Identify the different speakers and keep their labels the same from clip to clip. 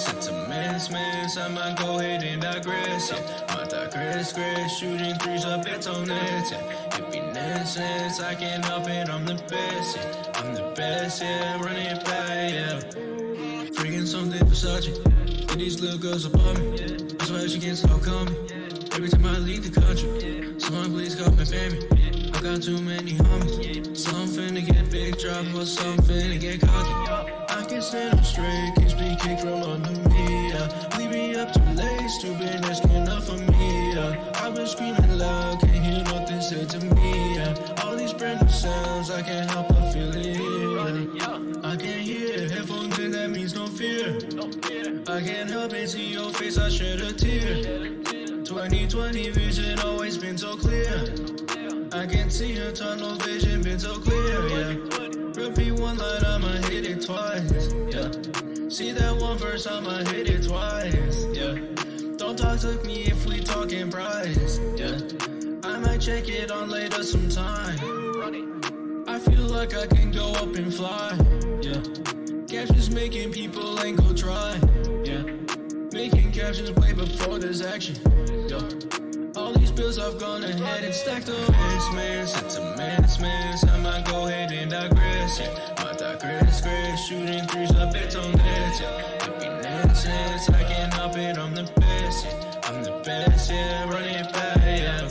Speaker 1: It's a mess, I might go ahead and digress, yeah. Might digress, shooting threes up at on nets, yeah. It be nonsense, I can't help it, I'm the best, yeah. I'm the best, yeah, run it back, yeah. Freaking something Versace, with these little girls above me. I swear she can't stop coming. Every time I leave the country, someone please come and pay me. I got too many homies. Some finna get big drop, or some finna get cocky. I can't stand up straight, keeps being kicked from under me. We be up too late, stupid, that's enough for me. I've been screaming loud, can't hear nothing said to me. All these brand new sounds, I can't help but feel it. I can't hear headphones in, that means no fear. I can't help it, see your face, I shed a tear. 2020 vision always been so clear. I can see her tunnel vision been so clear, yeah. Repeat one line, I'ma hit it twice, yeah. See that one verse, I'ma hit it twice, yeah. Don't talk to me if we talking price, yeah. I might check it on later sometime. I feel like I can go up and fly, yeah. Captions making people ain't go try, yeah. Making captions way before there's action, yeah. All these bills I've gone ahead and stacked up. It's a mess, I might go ahead and digress, yeah. Might digress, shooting threes up at on nets, yeah. It be nonsense, I can't help it, I'm the best, yeah. I'm the best, yeah, run it back, yeah.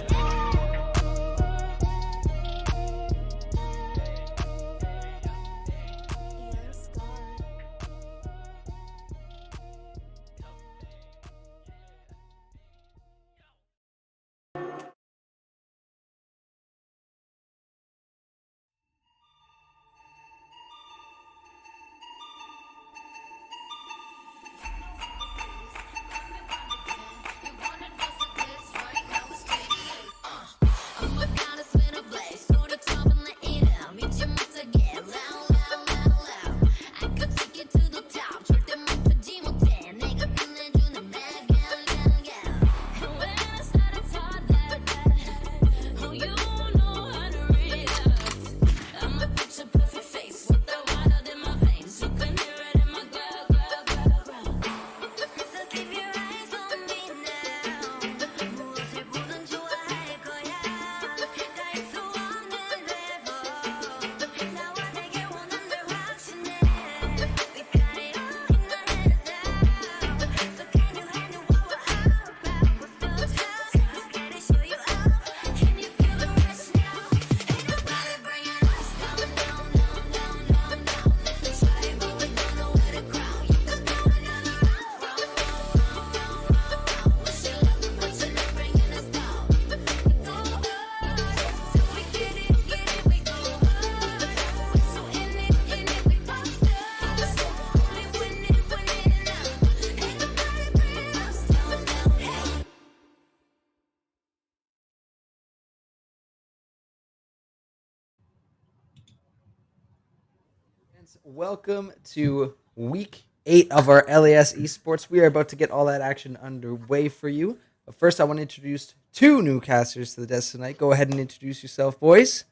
Speaker 2: Welcome to week 8 of our LAS Esports. We are about to get all that action underway for you. But first, I want to introduce 2 new casters to the desk tonight. Go ahead and introduce yourself, boys.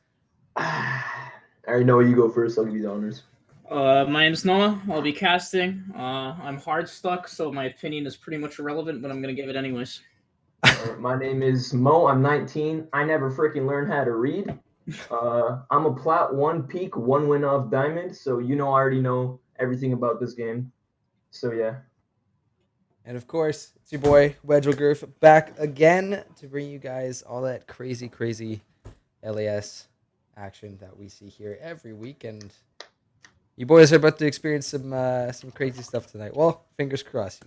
Speaker 3: I already know you go first. I'll give you the honors.
Speaker 4: My name's Noah. I'll be casting. I'm hard stuck, so my opinion is pretty much irrelevant, but I'm going to give it anyways.
Speaker 3: My name is Mo. I'm 19. I never freaking learned how to read. I'm a Plat 1 peak, 1 win off Diamond, so I already know everything about this game. So, yeah.
Speaker 2: And of course, it's your boy, Wedge Girth, back again to bring you guys all that crazy LAS action that we see here every week. And you boys are about to experience some crazy stuff tonight. Well, fingers crossed,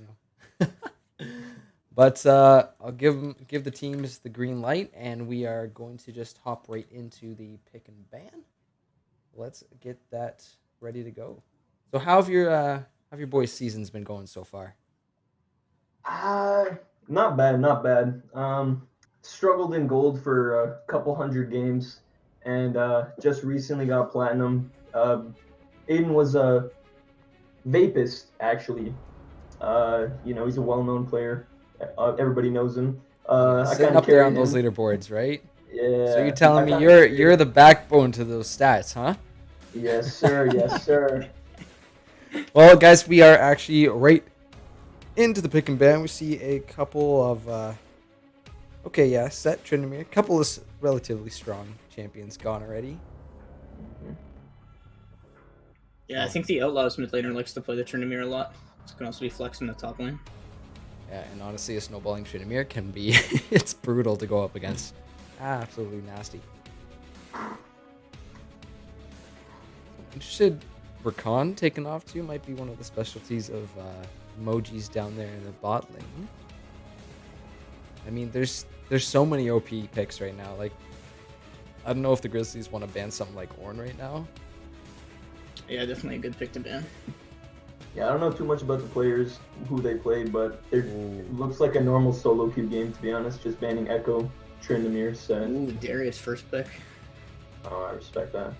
Speaker 2: But I'll give the teams the green light, and we are going to just hop right into the pick and ban. Let's get that ready to go. So how have your boys' seasons been going so far?
Speaker 3: Not bad. Struggled in gold for a couple hundred games, and just recently got platinum. Aiden was a Vapist, actually. He's a well-known player. Everybody knows him.
Speaker 2: Sitting up there on those leaderboards, right?
Speaker 3: Yeah.
Speaker 2: So you're telling me you're the backbone to those stats, huh?
Speaker 3: Yes, sir. Yes, sir.
Speaker 2: Well, guys, we are actually right into the pick and ban, we see a couple of okay, yeah, Set, Tryndamere, a couple of relatively strong champions gone already.
Speaker 4: Yeah, I think the Outlaws mid laner likes to play the Tryndamere a lot. It's can also be flexing the top lane.
Speaker 2: Yeah, and honestly, a snowballing Tryndamere can be it's brutal to go up against. Absolutely nasty. Interested, Rakan taking off too might be one of the specialties of emojis down there in the bot lane. I mean, there's so many OP picks right now. Like, I don't know if the Grizzlies want to ban something like Ornn right now.
Speaker 4: Yeah, definitely a good pick to ban.
Speaker 3: Yeah, I don't know too much about the players, who they play, but it looks like a normal solo queue game, to be honest. Just banning Echo, Tryndamere, Set.
Speaker 4: Ooh, Darius first pick.
Speaker 3: Oh, I respect that.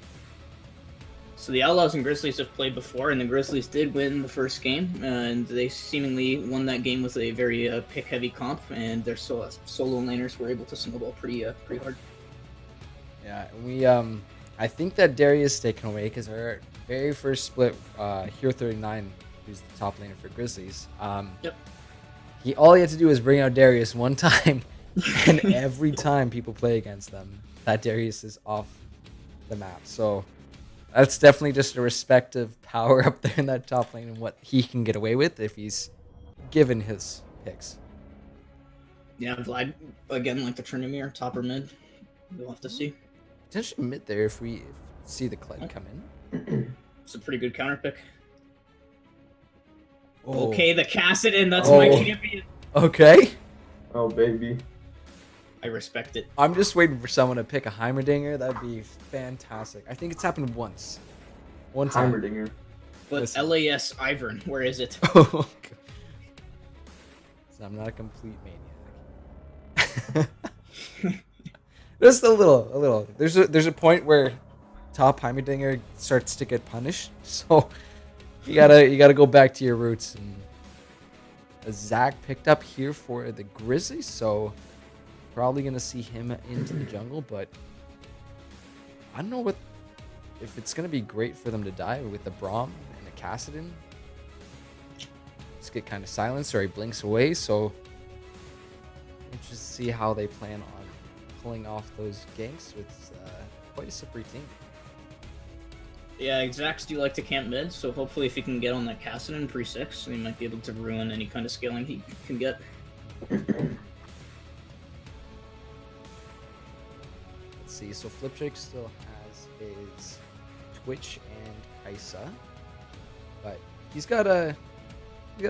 Speaker 4: So the Outlaws and Grizzlies have played before, and the Grizzlies did win the first game, and they seemingly won that game with a very pick-heavy comp, and their solo laners were able to snowball pretty hard.
Speaker 2: Yeah, we I think that Darius is taken away because our very first split, Hero 39, who's the top laner for Grizzlies.
Speaker 4: Yep.
Speaker 2: All he had to do was bring out Darius one time, and every time people play against them, that Darius is off the map. So that's definitely just a respective power up there in that top lane and what he can get away with if he's given his picks.
Speaker 4: Yeah, Vlad, again, like the Tryndamere, top or mid. We'll have to see.
Speaker 2: Potentially mid there if we see the Kled come in.
Speaker 4: It's a pretty good counter pick.
Speaker 2: Oh.
Speaker 4: Okay, the Kassadin, that's my
Speaker 2: Oh.
Speaker 4: champion.
Speaker 2: Okay.
Speaker 3: Oh, baby.
Speaker 4: I respect it.
Speaker 2: I'm just waiting for someone to pick a Heimerdinger. That'd be fantastic. I think it's happened once. One time.
Speaker 3: Heimerdinger.
Speaker 4: But
Speaker 2: Listen.
Speaker 4: LAS Ivern, where is it?
Speaker 2: Oh, God. So I'm not a complete maniac. Just a little. There's a point where top Heimerdinger starts to get punished. So you gotta go back to your roots. And Zach picked up here for the Grizzlies, so probably gonna see him into the jungle. But I don't know if it's gonna be great for them to die with the Braum and the Kassadin. Just get kind of silenced or he blinks away. So let's just see how they plan on pulling off those ganks with quite a slippery team.
Speaker 4: Yeah, Zax do like to camp mid, so hopefully if he can get on that Kassadin pre-6, he might be able to ruin any kind of scaling he can get.
Speaker 2: Let's see. So Fliptrick still has his Twitch and Kaisa, but he's got a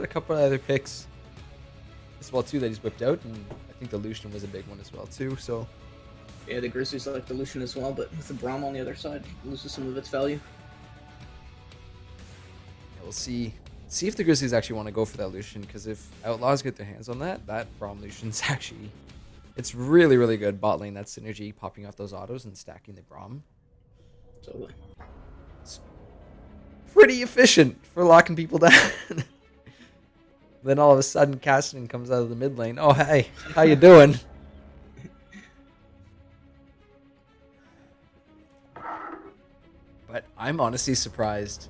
Speaker 2: couple of other picks as well too that he's whipped out, and I think the Lucian was a big one as well too. So
Speaker 4: Yeah, the Grizzlies like the Lucian as well, but with the Braum on the other side, it loses some of its value.
Speaker 2: yeah, we'll see if the Grizzlies actually want to go for that Lucian, because if Outlaws get their hands on that Braum Lucian's actually, it's really, really good bot lane. That synergy, popping off those autos and stacking the Braum.
Speaker 4: So
Speaker 2: It's pretty efficient for locking people down. Then all of a sudden, Kassadin comes out of the mid lane. Oh, hey, how you doing? But I'm honestly surprised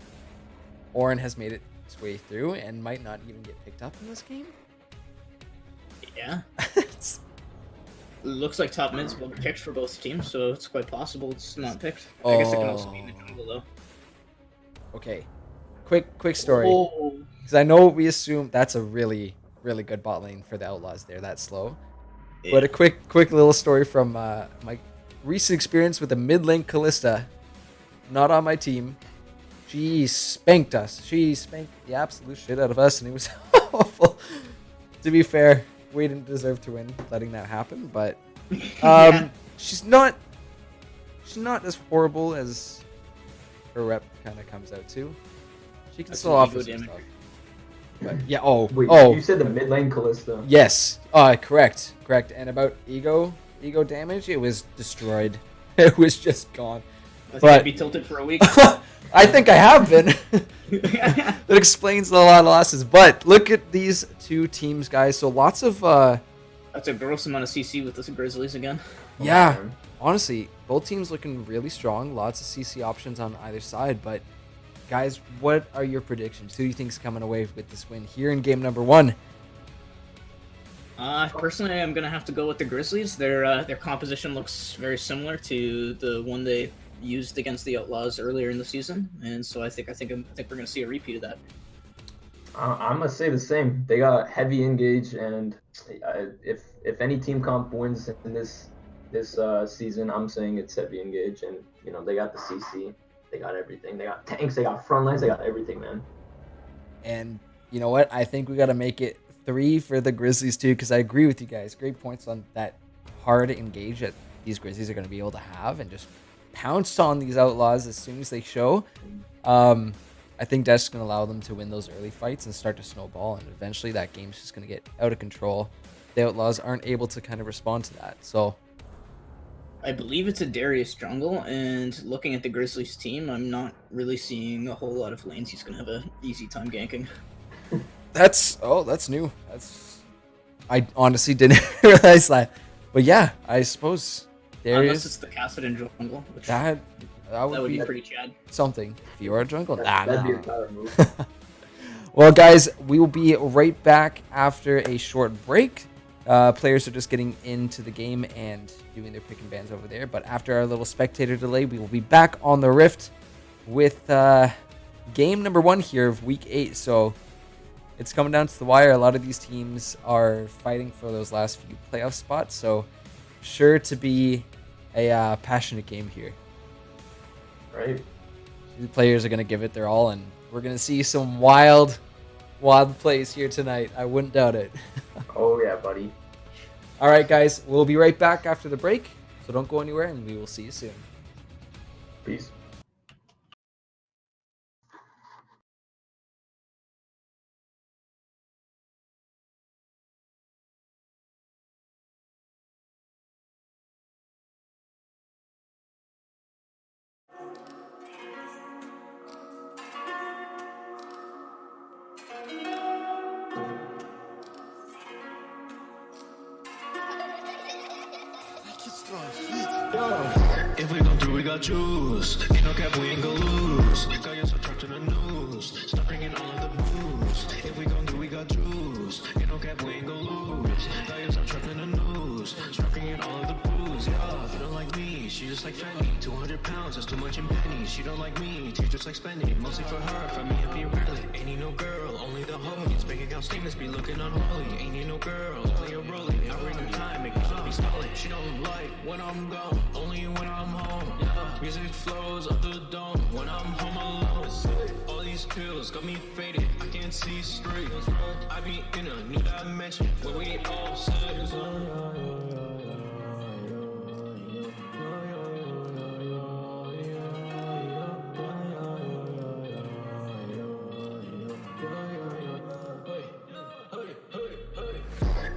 Speaker 2: Ornn has made it its way through and might not even get picked up in this game.
Speaker 4: yeah,
Speaker 2: It's-
Speaker 4: it looks like top mid's well picked for both teams, so it's quite possible it's not picked. I guess it can also be in the jungle though.
Speaker 2: okay, quick story.
Speaker 4: Oh,
Speaker 2: Because I know we assume that's a really, really good bot lane for the Outlaws there. That's slow.
Speaker 4: yeah.
Speaker 2: But a quick little story from my recent experience with the mid lane Callista. Not on my team. She spanked us. She spanked the absolute shit out of us, and it was awful. To be fair, we didn't deserve to win letting that happen, but
Speaker 4: Yeah.
Speaker 2: she's not as horrible as her rep kind of comes out to. She can
Speaker 4: That's
Speaker 2: still
Speaker 4: some
Speaker 2: offer
Speaker 4: ego
Speaker 2: some
Speaker 4: damage.
Speaker 2: stuff. But yeah,
Speaker 3: Wait,
Speaker 2: oh,
Speaker 3: you said the mid lane Callista.
Speaker 2: yes. Correct. And about ego damage, it was destroyed. It was just gone.
Speaker 4: I think
Speaker 2: but-
Speaker 4: I'd be tilted for a week.
Speaker 2: I think I have been. That explains a lot of losses. But look at these two teams, guys. So lots of
Speaker 4: That's a gross amount of CC with the Grizzlies again.
Speaker 2: yeah.
Speaker 3: man.
Speaker 2: Honestly, both teams looking really strong. Lots of CC options on either side, but guys, what are your predictions? Who do you think's coming away with this win here in game number 1?
Speaker 4: Personally, I'm gonna have to go with the Grizzlies. Their composition looks very similar to the one they used against the Outlaws earlier in the season, and so I think we're gonna see a repeat of that.
Speaker 3: I'm gonna say the same. They got heavy engage, and if any team comp wins in this season, I'm saying it's heavy engage, and they got the CC, they got everything, they got tanks, they got front lines, they got everything, man.
Speaker 2: And you know what? I think we got to make it 3 for the Grizzlies too, because I agree with you guys. Great points on that hard engage that these Grizzlies are going to be able to have and just pounce on these Outlaws as soon as they show. I think that's just going to allow them to win those early fights and start to snowball, and eventually that game's just going to get out of control. The Outlaws aren't able to kind of respond to that. So
Speaker 4: I believe it's a Darius jungle, and looking at the Grizzlies team, I'm not really seeing a whole lot of lanes he's gonna have an easy time ganking.
Speaker 2: that's new. I honestly didn't realize that. But yeah, I suppose
Speaker 4: Unless it's the Kassadin jungle, which
Speaker 2: that would
Speaker 4: be pretty Chad.
Speaker 2: something. If you are a jungle,
Speaker 3: That'd be a power move.
Speaker 2: Well, guys, we will be right back after a short break. Players are just getting into the game and doing their pick and bans over there. But after our little spectator delay, we will be back on the Rift with game number 1 here of week 8. So it's coming down to the wire. A lot of these teams are fighting for those last few playoff spots. So sure to be a passionate game here.
Speaker 3: Right.
Speaker 2: The players are going to give it their all, and we're going to see some wild plays here tonight. I wouldn't doubt it.
Speaker 3: Oh yeah, buddy.
Speaker 2: All right, guys, we'll be right back after the break, so don't go anywhere, and we will see you soon.
Speaker 3: Peace.
Speaker 1: If we gon' through, we got juice. Ain't no cap, we ain't gon' lose. Got your subtract to the news. Stop bringing all of the booze. If we gon' through, we got juice. Ain't no cap, we ain't gon' lose. Got your subtract in the news. Stop bringing all of the booze. Yeah, you don't like me, she just like Fanny. 200 pounds, that's too much in pennies. She don't like me, teach just like spending. Mostly for her, for me, it be rarely. Ain't need no girl, only the hoes. Bank account statements be looking unholy. Ain't need no girl, only a rolling. I bring the time, make me be stalling. She don't like when I'm gone, only when I'm home. Yeah, music flows up the dome when I'm home alone. All these pills got me faded, I can't see straight. I be in a new dimension where we all sit.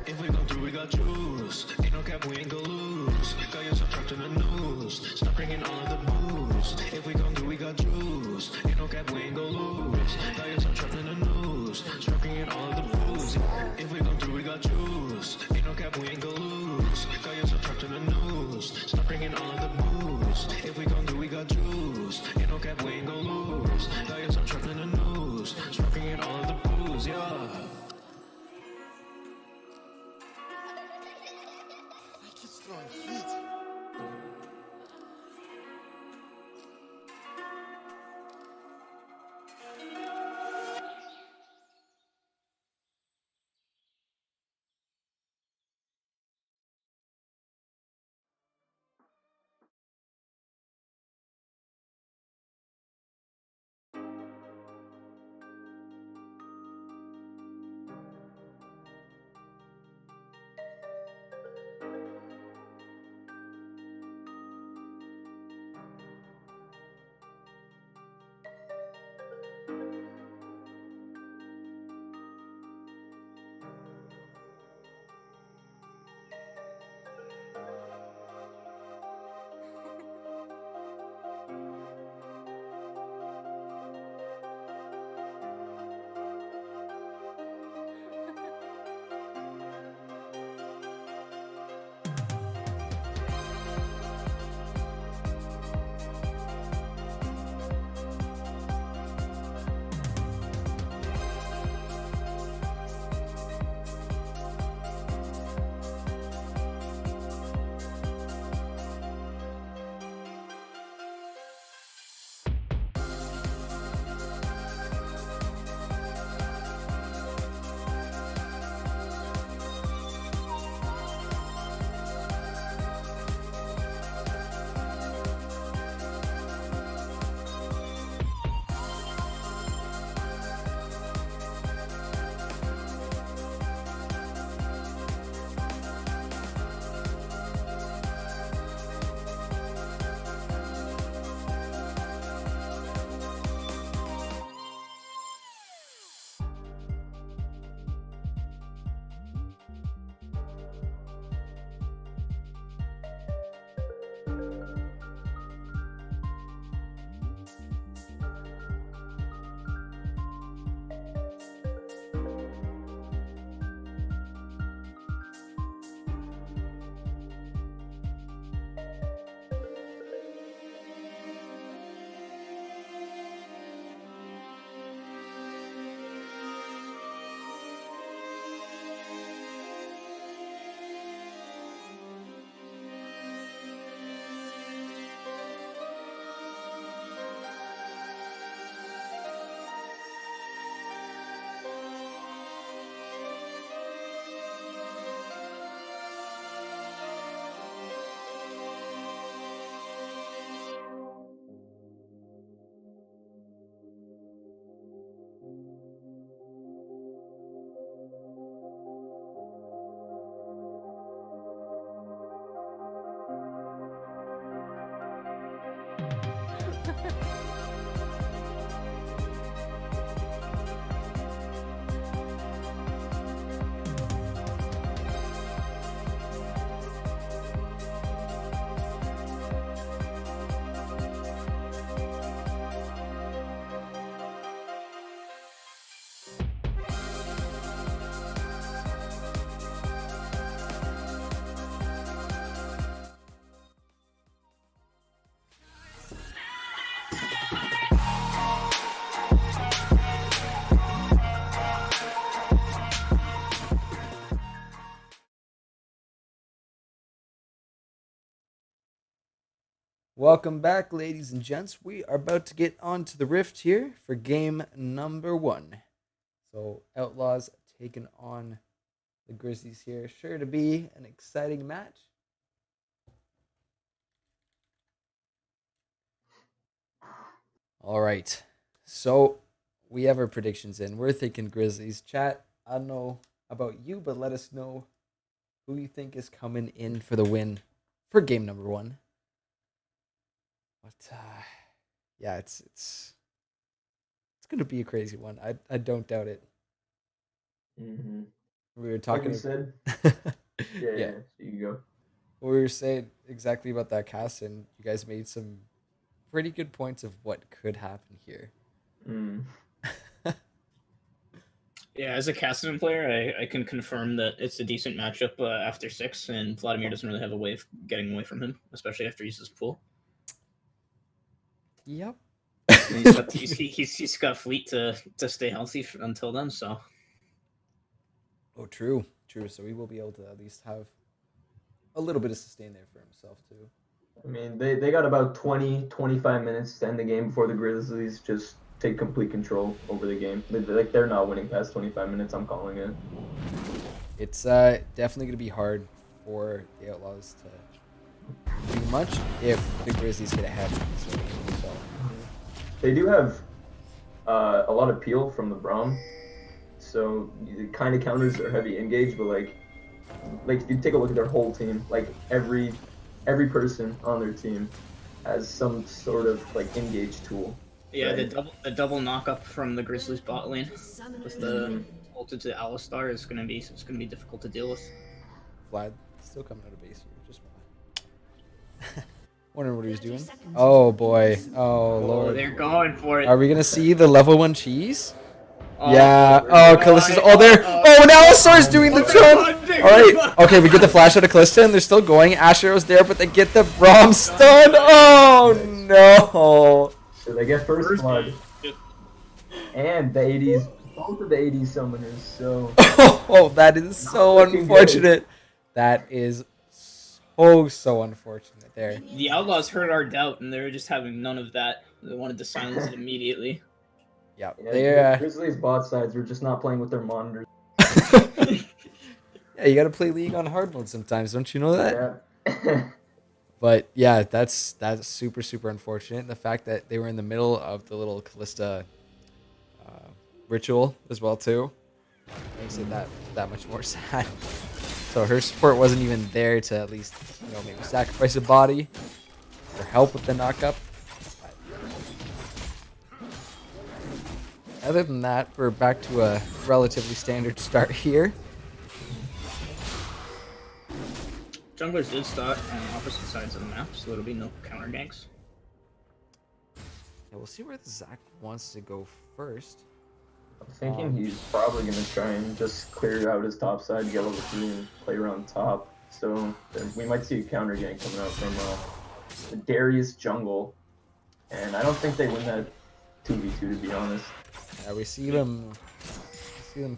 Speaker 1: If we gon' through, we got juice. Ain't no cap, we ain't gon' lose. Got your subtract in the news. Stop bringing all of the booze. If we gon' through, we got juice. Ain't no cap, we ain't gon' lose. Got your subtract in the news. Stop bringing all of the booze. If we gon' through, we got juice. Ain't no cap, we ain't gon' lose. Got your subtract in the news. Stop bringing all of the booze. If we gon' through, we got juice. Ain't no cap, we ain't gon' lose. Got your subtract in the news. Stop bringing all of the booze. Yeah.
Speaker 2: Welcome back, ladies and gents. We are about to get on to the Rift here for game number 1. So, Outlaws taking on the Grizzlies here. Sure to be an exciting match. All right. So, we have our predictions in. We're thinking Grizzlies. Chat, I don't know about you, but let us know who you think is coming in for the win for game number 1. But yeah, it's gonna be a crazy one. I don't doubt it.
Speaker 3: Mm-hmm.
Speaker 2: We were
Speaker 3: Like
Speaker 2: talking.
Speaker 3: you said.
Speaker 2: Yeah.
Speaker 3: Yeah. So you go.
Speaker 2: We were saying exactly about that cast, and you guys made some pretty good points of what could happen here.
Speaker 3: Mm.
Speaker 4: Yeah, as a Cassidy player, I can confirm that it's a decent matchup after 6, and Vladimir doesn't really have a way of getting away from him, especially after he uses pool.
Speaker 2: Yep.
Speaker 4: And he's got fleet to stay healthy until then, so.
Speaker 2: Oh, true. So he will be able to at least have a little bit of sustain there for himself too.
Speaker 3: I mean, they got about 20, 25 minutes to end the game before the Grizzlies just take complete control over the game. They're not winning past 25 minutes. I'm calling it.
Speaker 2: It's definitely going to be hard for the Outlaws to do much if the Grizzlies get ahead. So
Speaker 3: They do have a lot of peel from the Braum, so it kind of counters their heavy engage. But like if you take a look at their whole team, like every person on their team has some sort of like engage tool.
Speaker 4: Yeah,
Speaker 3: right?
Speaker 4: the double knock up from the Grizzlies bot lane with the ulted to Alistar is gonna be difficult to deal with.
Speaker 2: Vlad still coming out of base here. Just wondering what he was doing. Oh boy. Oh lord.
Speaker 4: They're going for it.
Speaker 2: Are we gonna see the level 1 cheese?
Speaker 4: Oh,
Speaker 2: Yeah. Oh, Callista's. Oh, there. Oh, now Alistar's doing the turn. All right. Okay, we get the flash out of Callista, and they're still going. Ash Arrow's there, but they get the Braum stun. Oh no.
Speaker 3: So they get first blood and the 80s, both of the 80s summoners. So
Speaker 2: Oh, that is so
Speaker 3: looking
Speaker 2: unfortunate. That is so unfortunate there.
Speaker 4: The Outlaws heard our doubt, and they were just having none of that. They wanted to silence it immediately.
Speaker 2: Yeah,
Speaker 3: yeah,
Speaker 2: they're.
Speaker 3: Grizzlies bot sides were just not playing with their monitors.
Speaker 2: Yeah, you gotta play League on hard mode sometimes, don't you know that?
Speaker 3: Yeah.
Speaker 2: But yeah, that's super unfortunate. The fact that they were in the middle of the little Callista ritual as well too makes it that much more sad. So her support wasn't even there to at least maybe sacrifice a body or help with the knockup. Other than that, we're back to a relatively standard start here.
Speaker 4: Junglers did start on opposite sides of the map, so there'll be no counter ganks.
Speaker 2: Yeah, we'll see where Zach wants to go first.
Speaker 3: I'm thinking he's probably going to try and just clear out his top side to get level 3 and play around top. So then we might see a counter gank coming out from the Darius jungle. And I don't think they win that 2v2 to be honest.
Speaker 2: Yeah, we see them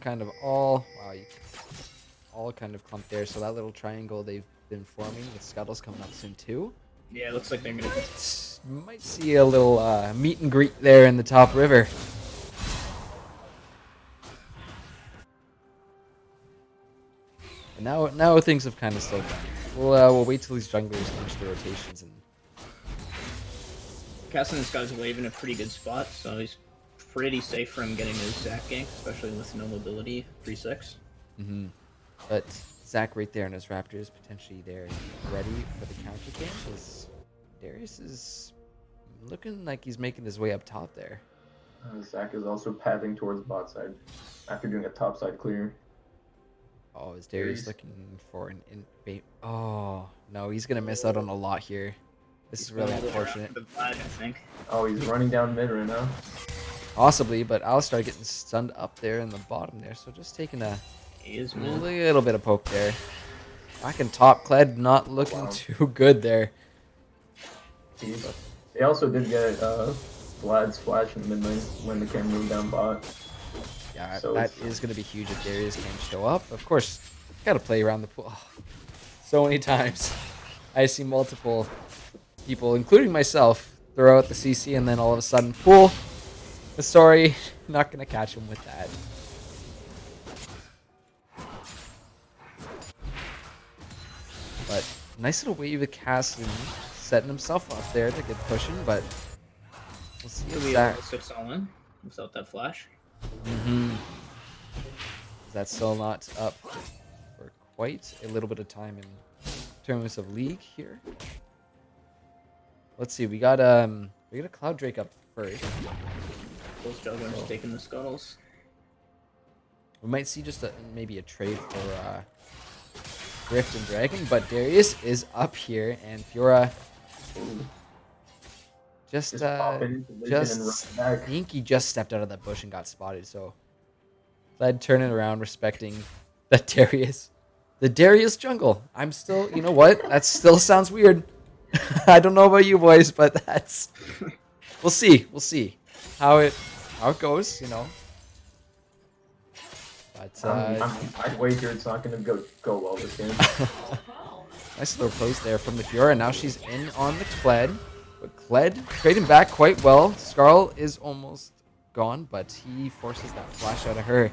Speaker 2: kind of all kind of clumped there. So that little triangle they've been forming with Scuttles coming up soon too.
Speaker 4: Yeah, it looks like they're gonna.
Speaker 2: Might see a little meet and greet there in the top river. And now things have kind of slowed down. We'll wait till these junglers finish their rotations and.
Speaker 4: Cassin guy's wave in a pretty good spot, so he's pretty safe from getting his Zac gank, especially with no mobility 3-6.
Speaker 2: Mm-hmm. But Zach right there and his Raptors potentially there ready for the counter game because Darius is looking like he's making his way up top there.
Speaker 3: Zach is also pathing towards bot side after doing a top side clear.
Speaker 2: Oh, is Darius looking for an invade? Oh, no, he's going to miss out on a lot here. This is really unfortunate.
Speaker 4: The flag, I think.
Speaker 3: Oh, he's running down mid right now.
Speaker 2: Possibly, but Alistar getting stunned up there in the bottom there, so just taking a
Speaker 4: He is mid.
Speaker 2: little bit of poke there. Back in top, Kled not looking too good there.
Speaker 3: They also did get Vlad's flash in the mid lane when the camera moved down bot.
Speaker 2: Yeah,
Speaker 3: So
Speaker 2: that is going to be huge if Darius can show up. Of course, got to play around the pool. Oh, so many times I see multiple people, including myself, throw out the CC and then all of a sudden, pool. The story, not going to catch him with that. But nice little wave of Cassidy setting himself up there to get pushing, but we'll see if
Speaker 4: We
Speaker 2: that...
Speaker 4: all 6 all in without that flash.
Speaker 2: That's still not up for quite a little bit of time in terms of league here. Let's see, we got a Cloud Drake up first.
Speaker 4: Both jugglers taking the scuttles.
Speaker 2: We might see just maybe a trade for Rift and Dragon, but Darius is up here and Fiora just
Speaker 3: popping into vision and running
Speaker 2: I
Speaker 3: back.
Speaker 2: think he just stepped out of that bush and got spotted, so Glad turning around, respecting that the Darius jungle. I'm still, you know what? That still sounds weird. I don't know about you boys, but that's, we'll see how it goes, you know. But
Speaker 3: I'd wager it's not gonna go well this game.
Speaker 2: nice little close there from the Fiora. Now she's in on the Kled, but Kled trading back quite well. Skarl is almost gone, but he forces that flash out of her.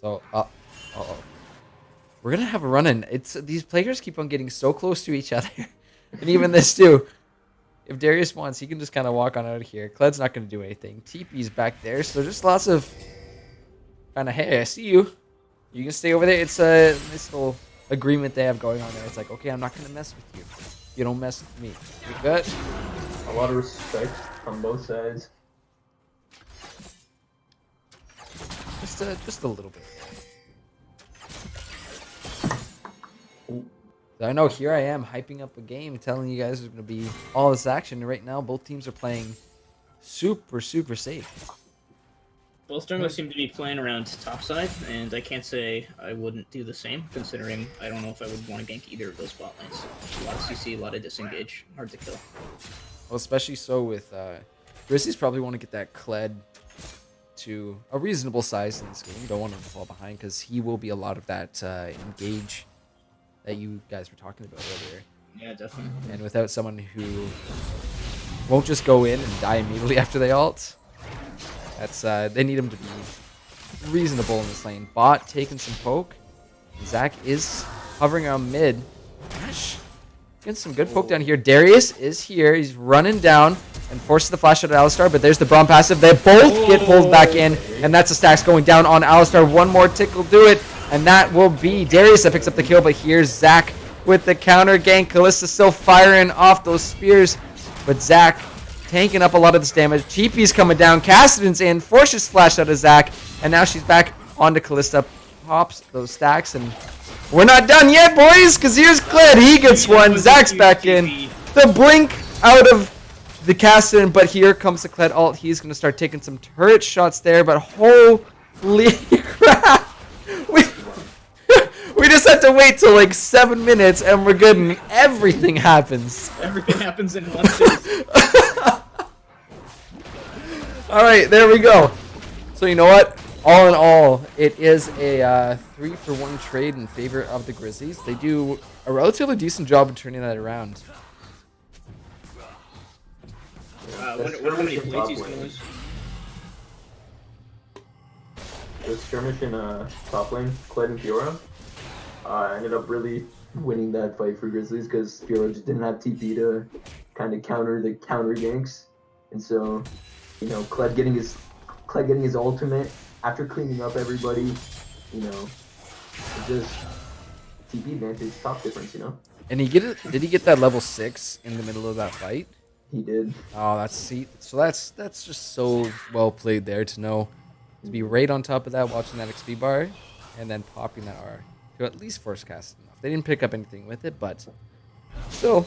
Speaker 2: So, we're gonna have a run-in. It's these players keep on getting so close to each other, and even this too. If Darius wants, he can just kind of walk on out of here. Kled's not gonna do anything. TP's back there, so just lots of kind of, hey, I see you. You can stay over there. It's a nice little agreement they have going on there. It's like, okay, I'm not gonna mess with you. You don't mess with me. You good?
Speaker 3: A lot of respect on both sides.
Speaker 2: Just a little bit. So I know here I am hyping up a game, telling you guys there's going to be all this action. And right now, both teams are playing super safe.
Speaker 4: Both junglers seem to be playing around topside, and I can't say I wouldn't do the same, considering I don't know if I would want to gank either of those bot lanes. A lot of CC, a lot of disengage, hard to kill.
Speaker 2: Well, especially so with Grizzlies probably want to get that Kled to a reasonable size in this game. You don't want him to fall behind because he will be a lot of that engage that you guys were talking about earlier.
Speaker 4: Yeah, definitely.
Speaker 2: And without someone who won't just go in and die immediately after they ult, that's they need him to be reasonable in this lane. Bot taking some poke. Zach is hovering around mid. Gosh, getting some good poke down here. Darius is here. He's running down and forces the flash out of Alistar, but there's the Braum passive. They both get pulled back in, and that's the stacks going down on Alistar. One more tick will do it, and that will be Darius that picks up the kill, but here's Zach with the counter gank. Kalista still firing off those spears, but Zach tanking up a lot of this damage. TP's coming down. Kassadin's in, forces flash out of Zach, and now she's back onto Kalista. Pops those stacks, and we're not done yet, boys, because here's Kled. He gets one. Zach's back in. The blink out of the Kassadin, but here comes the Kled ult. He's going to start taking some turret shots there, but holy crap. We just had to wait till like 7 minutes, and we're good, and everything happens.
Speaker 4: Everything happens in one phase.
Speaker 2: Alright, there we go. So you know what? All in all, it is a 3-for-1 trade in favor of the Grizzlies. They do a relatively decent job of turning that around.
Speaker 4: What many plates he's going to lose?
Speaker 3: The skirmish in top lane, Kled and Fiora, ended up really winning that fight for Grizzlies because Fiora just didn't have TP to kind of counter the counter ganks, and so you know Kled getting his ultimate after cleaning up everybody, you know, just TP advantage, top difference, you know.
Speaker 2: And he get it? Did he get that level 6 in the middle of that fight?
Speaker 3: He did.
Speaker 2: Oh, that's just so well played there to know to be right on top of that, watching that XP bar, and then popping that R to at least force cast enough. They didn't pick up anything with it, but still,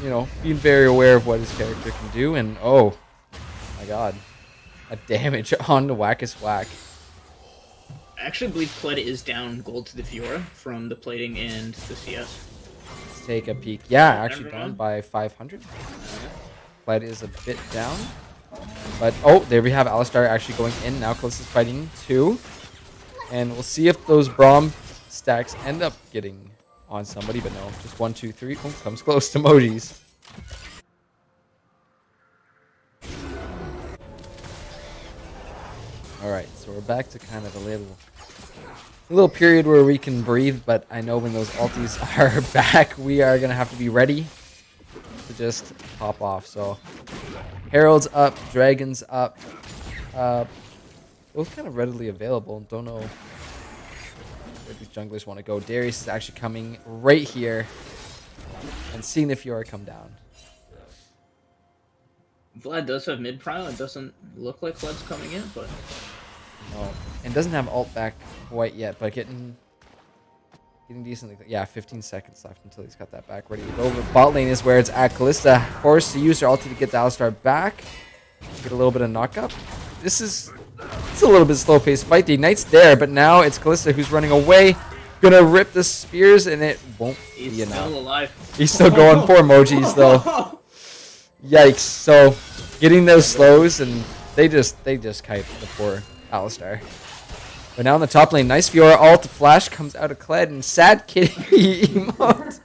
Speaker 2: you know, being very aware of what his character can do. And oh my god, a damage on the Wackus Whack.
Speaker 4: I actually believe Kled is down gold to the Fiora from the plating and the CS.
Speaker 2: Let's take a peek. Yeah, actually down by 500. Clyde is a bit down. But, oh, there we have Alistar actually going in. Now Calista's fighting 2. And we'll see if those Braum stacks end up getting on somebody. But no, just 1, 2, 3. Oh, comes close to Moji's. Alright, so we're back to kind of a little period where we can breathe. But I know when those ultis are back, we are going to have to be ready to just pop off. So Herald's up, Dragon's up, both kind of readily available. Don't know where these junglers want to go. Darius is actually coming right here and seeing the Fiora come down.
Speaker 4: Vlad does have mid prio. It doesn't look like Vlad's coming in, but
Speaker 2: No, and doesn't have ult back quite yet, but getting decently. Yeah, 15 seconds left until he's got that back ready to go. But bot lane is where it's at. Kalista forced to use her ulti to get the Alistar back. Get a little bit of knockup. It's a little bit slow paced fight. The Ignite's there, but now it's Kalista who's running away. Gonna rip the spears and it won't
Speaker 4: he's
Speaker 2: be enough.
Speaker 4: still alive.
Speaker 2: He's still going for emojis though. Yikes. So getting those slows and they just kite the poor Alistar. But now in the top lane, nice Fiora ult flash comes out of Kled and sad kitty emote.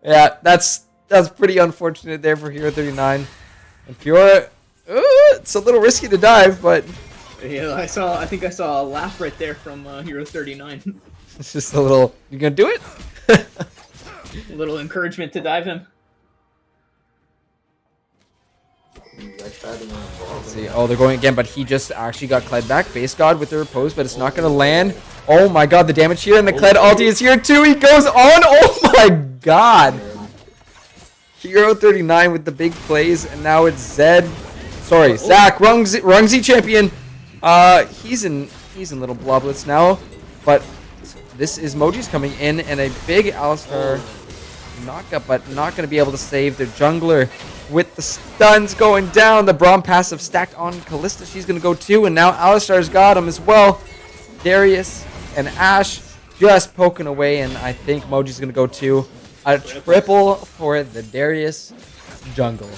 Speaker 2: Yeah, that's pretty unfortunate there for Hero 39. And Fiora, it's a little risky to dive, but
Speaker 4: Yeah, I think I saw a laugh right there from Hero 39.
Speaker 2: it's just a little. You gonna do it?
Speaker 4: A little encouragement to dive him.
Speaker 2: Let's see. Oh, they're going again, but he just actually got Kled back. Base God with the repose, but it's not going to land. Oh my god, the damage here, and the Kled ulti is here too. He goes on. Oh my god. Hero 39 with the big plays, and now it's Zed. Sorry, Zach, Rungzi champion. He's in little bloblets now, but this is Moji's coming in, and a big Alistar knockup, but not going to be able to save their jungler. With the stuns going down, the Braum passive stacked on Kalista. She's going to go too, and now Alistar's got him as well. Darius and Ashe just poking away, and I think Moji's going to go too. A triple for the Darius jungle.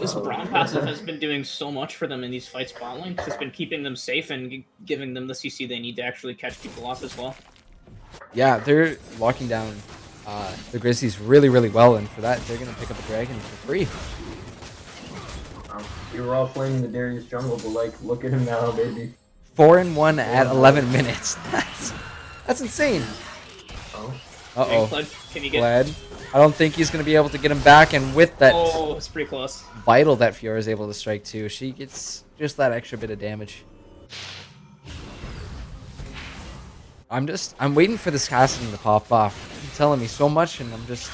Speaker 4: This Braum passive has been doing so much for them in these fights bot lane. It's been keeping them safe and giving them the CC they need to actually catch people off as well.
Speaker 2: Yeah, they're locking down the Grizzlies really, really well, and for that, they're going to pick up a dragon for free.
Speaker 3: You were all playing the Darius jungle, but like, look at him now, baby.
Speaker 2: 4-1 at 11 minutes. That's insane.
Speaker 3: Oh.
Speaker 2: Uh-oh.
Speaker 4: Kled, can you get...
Speaker 2: Glad. I don't think he's going to be able to get him back, and with that
Speaker 4: Oh, it's pretty close.
Speaker 2: vital that Fiora is able to strike too, she gets just that extra bit of damage. I'm waiting for this casting to pop off. It's telling me so much, and I'm just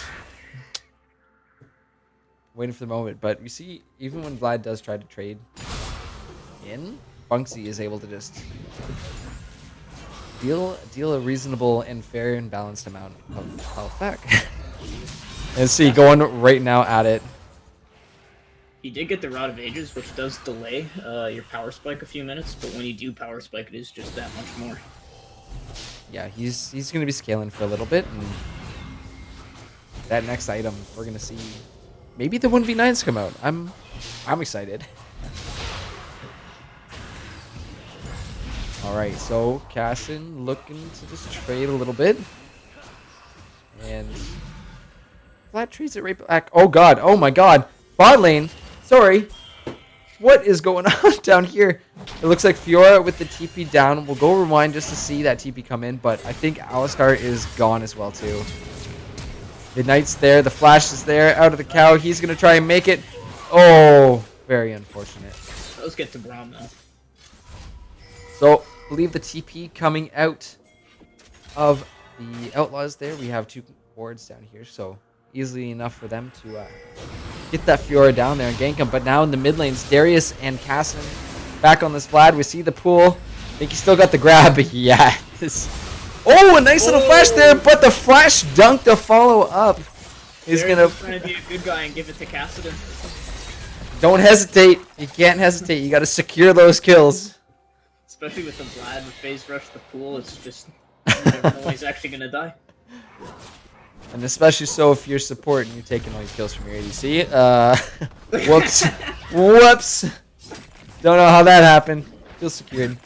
Speaker 2: waiting for the moment. But you see, even when Vlad does try to trade in, Bunksy is able to just deal a reasonable and fair and balanced amount of health back. And see, going right now at it.
Speaker 4: You did get the Rod of Ages, which does delay your power spike a few minutes, but when you do power spike, it is just that much more.
Speaker 2: Yeah, he's going to be scaling for a little bit, and that next item we're going to see maybe the 1v9s come out. I'm excited. All right, so Cassin looking to just trade a little bit, and Vlad trades it right back. Oh god, oh my god, bot lane. Sorry. What is going on down here? It looks like Fiora with the TP down. We'll go rewind just to see that TP come in, but I think Alistar is gone as well too. Midnight's there. The flash is there. Out of the cow. He's going to try and make it. Oh, very unfortunate.
Speaker 4: Let's get to Braum though.
Speaker 2: So, I believe the TP coming out of the Outlaws there, we have 2 wards down here, so easily enough for them to get that Fiora down there and gank him. But now in the mid lanes, Darius and Cassin back on this Vlad. We see the pool. I think he still got the grab. Yeah. Oh, a nice little flash there, but the flash dunk to follow up is going to...
Speaker 4: trying to be a good guy and give it to Cassidy.
Speaker 2: Don't hesitate. You can't hesitate. You got to secure those kills.
Speaker 4: Especially with the Vlad, the phase rush, the pool, it's just... you never know when he's actually going to die.
Speaker 2: And especially so if you're support and you're taking all your kills from your ADC. Whoops. Whoops. Don't know how that happened. Feels secured.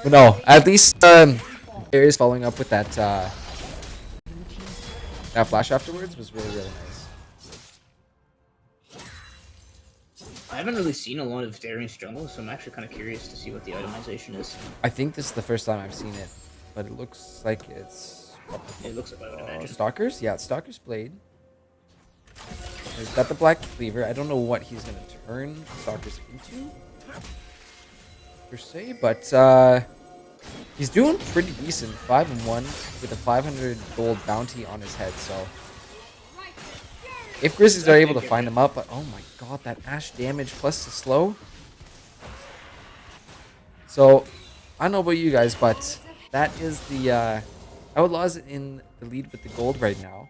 Speaker 2: But no, at least Darius following up with that that flash afterwards was really, really nice.
Speaker 4: I haven't really seen a lot of Darius jungle, so I'm actually kind of curious to see what the itemization is.
Speaker 2: I think this is the first time I've seen it, but it looks like it's...
Speaker 4: It looks like I would imagine.
Speaker 2: Stalkers? Yeah, it's Stalker's Blade. He's got the Black Cleaver. I don't know what he's going to turn Stalkers into, per se, but he's doing pretty decent. 5-1 with a 500 gold bounty on his head, so... If Grizzlies are able to find him up, but oh my god, that Ashe damage plus the slow. So, I don't know about you guys, but that is the Outlaws in the lead with the gold right now.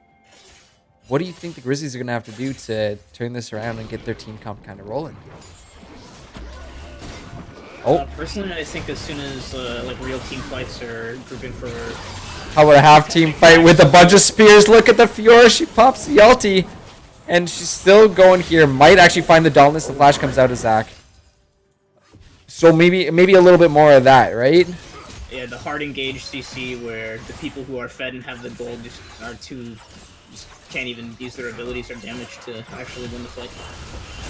Speaker 2: What do you think the Grizzlies are going to have to do to turn this around and get their team comp kind of rolling? Oh.
Speaker 4: Personally, I think as soon as like real team fights are grouping for...
Speaker 2: How about a half team fight with a bunch of spears? Look at the Fiora, she pops the ulti. And she's still going here. Might actually find the Dauntless. The flash comes out of Zac. So maybe a little bit more of that, right?
Speaker 4: Yeah, the hard engaged CC where the people who are fed and have the gold just are just can't even use their abilities or damage to actually win the fight.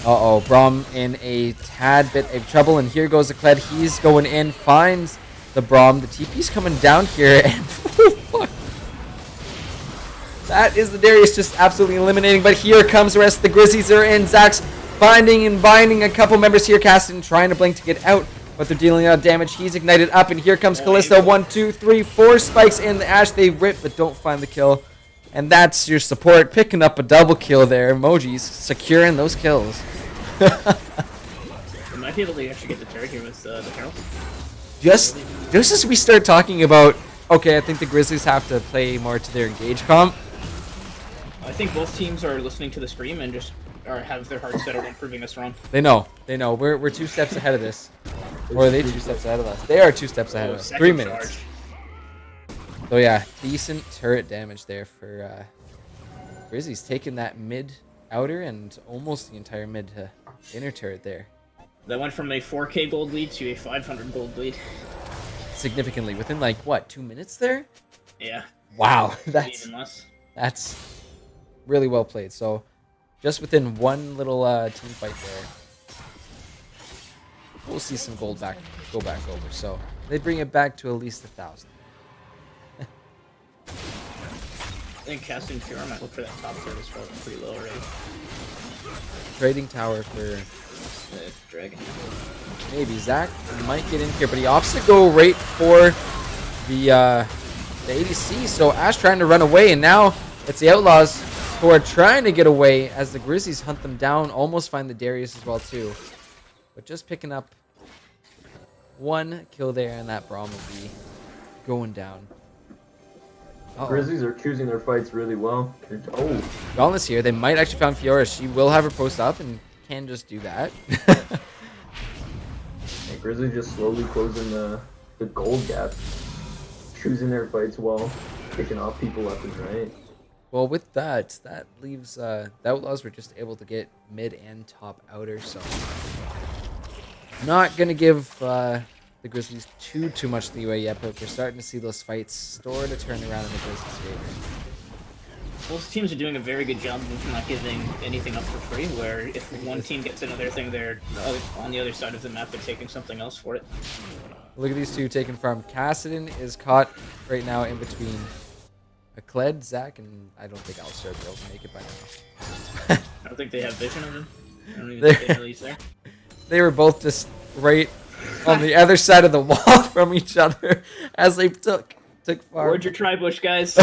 Speaker 2: Uh-oh, Braum in a tad bit of trouble, and here goes the Kled. He's going in, finds the Braum. The TP's coming down here, and fuck. That is the Darius just absolutely eliminating, but here comes the rest of the Grizzlies are in. Zac's finding and binding a couple members here. Caston trying to blink to get out, but they're dealing out damage. He's ignited up, and here comes Kalista. 1, 2, 3, 4 spikes in the Ashe. They rip, but don't find the kill. And that's your support picking up a double kill there. Emojis securing those kills.
Speaker 4: They might be able to actually get the turret here with the Herald.
Speaker 2: Just as we start talking about, okay, I think the Grizzlies have to play more to their engage comp.
Speaker 4: I think both teams are listening to the scream and just have their hearts set on proving us wrong.
Speaker 2: They know. We're 2 steps ahead of this. Or are they 2 steps ahead of us? They are 2 steps ahead of us. 3 minutes.
Speaker 4: Charge.
Speaker 2: So yeah, decent turret damage there for Grizzlies, taking that mid outer and almost the entire mid to inner turret there.
Speaker 4: That went from a 4k gold lead to a 500 gold lead.
Speaker 2: Significantly within like what, 2 minutes there?
Speaker 4: Yeah.
Speaker 2: Wow,
Speaker 4: Maybe even less.
Speaker 2: that's really well played. So just within one little team fight there, we'll see some gold go back over. So they bring it back to at least 1,000.
Speaker 4: I think casting Fiora might look for that top third is probably pretty low already.
Speaker 2: Trading tower for
Speaker 4: The dragon.
Speaker 2: maybe Zac might get in here, but he opts to go right for the ADC. So Ashe trying to run away, and now it's the Outlaws who are trying to get away as the Grizzlies hunt them down. Almost find the Darius as well too, but just picking up 1 kill there, and that Braum will be going down.
Speaker 3: Grizzlies are choosing their fights really well. Oh,
Speaker 2: Dauntless here. They might actually find Fiora. She will have her post up and can just do that.
Speaker 3: yeah, Grizzlies just slowly closing the gold gap. Choosing their fights well, picking off people left and right.
Speaker 2: Well, with that leaves the Outlaws were just able to get mid and top outer, so not gonna give the Grizzlies too much leeway yet, but we're starting to see those fights sort of turn around in the Grizzlies' favor.
Speaker 4: Both teams are doing a very good job of not giving anything up for free, where if one team gets another thing, they're on the other side of the map, they're taking something else for it.
Speaker 2: Look at these two taking farm. Kassadin is caught right now in between a Kled, Zac, and I don't think Alistar will be able to make it by now.
Speaker 4: I don't think they have vision of him. I don't even think they know he's there.
Speaker 2: They were both just right on the other side of the wall from each other as they took Took farm.
Speaker 4: Where'd your tri-bush, guys?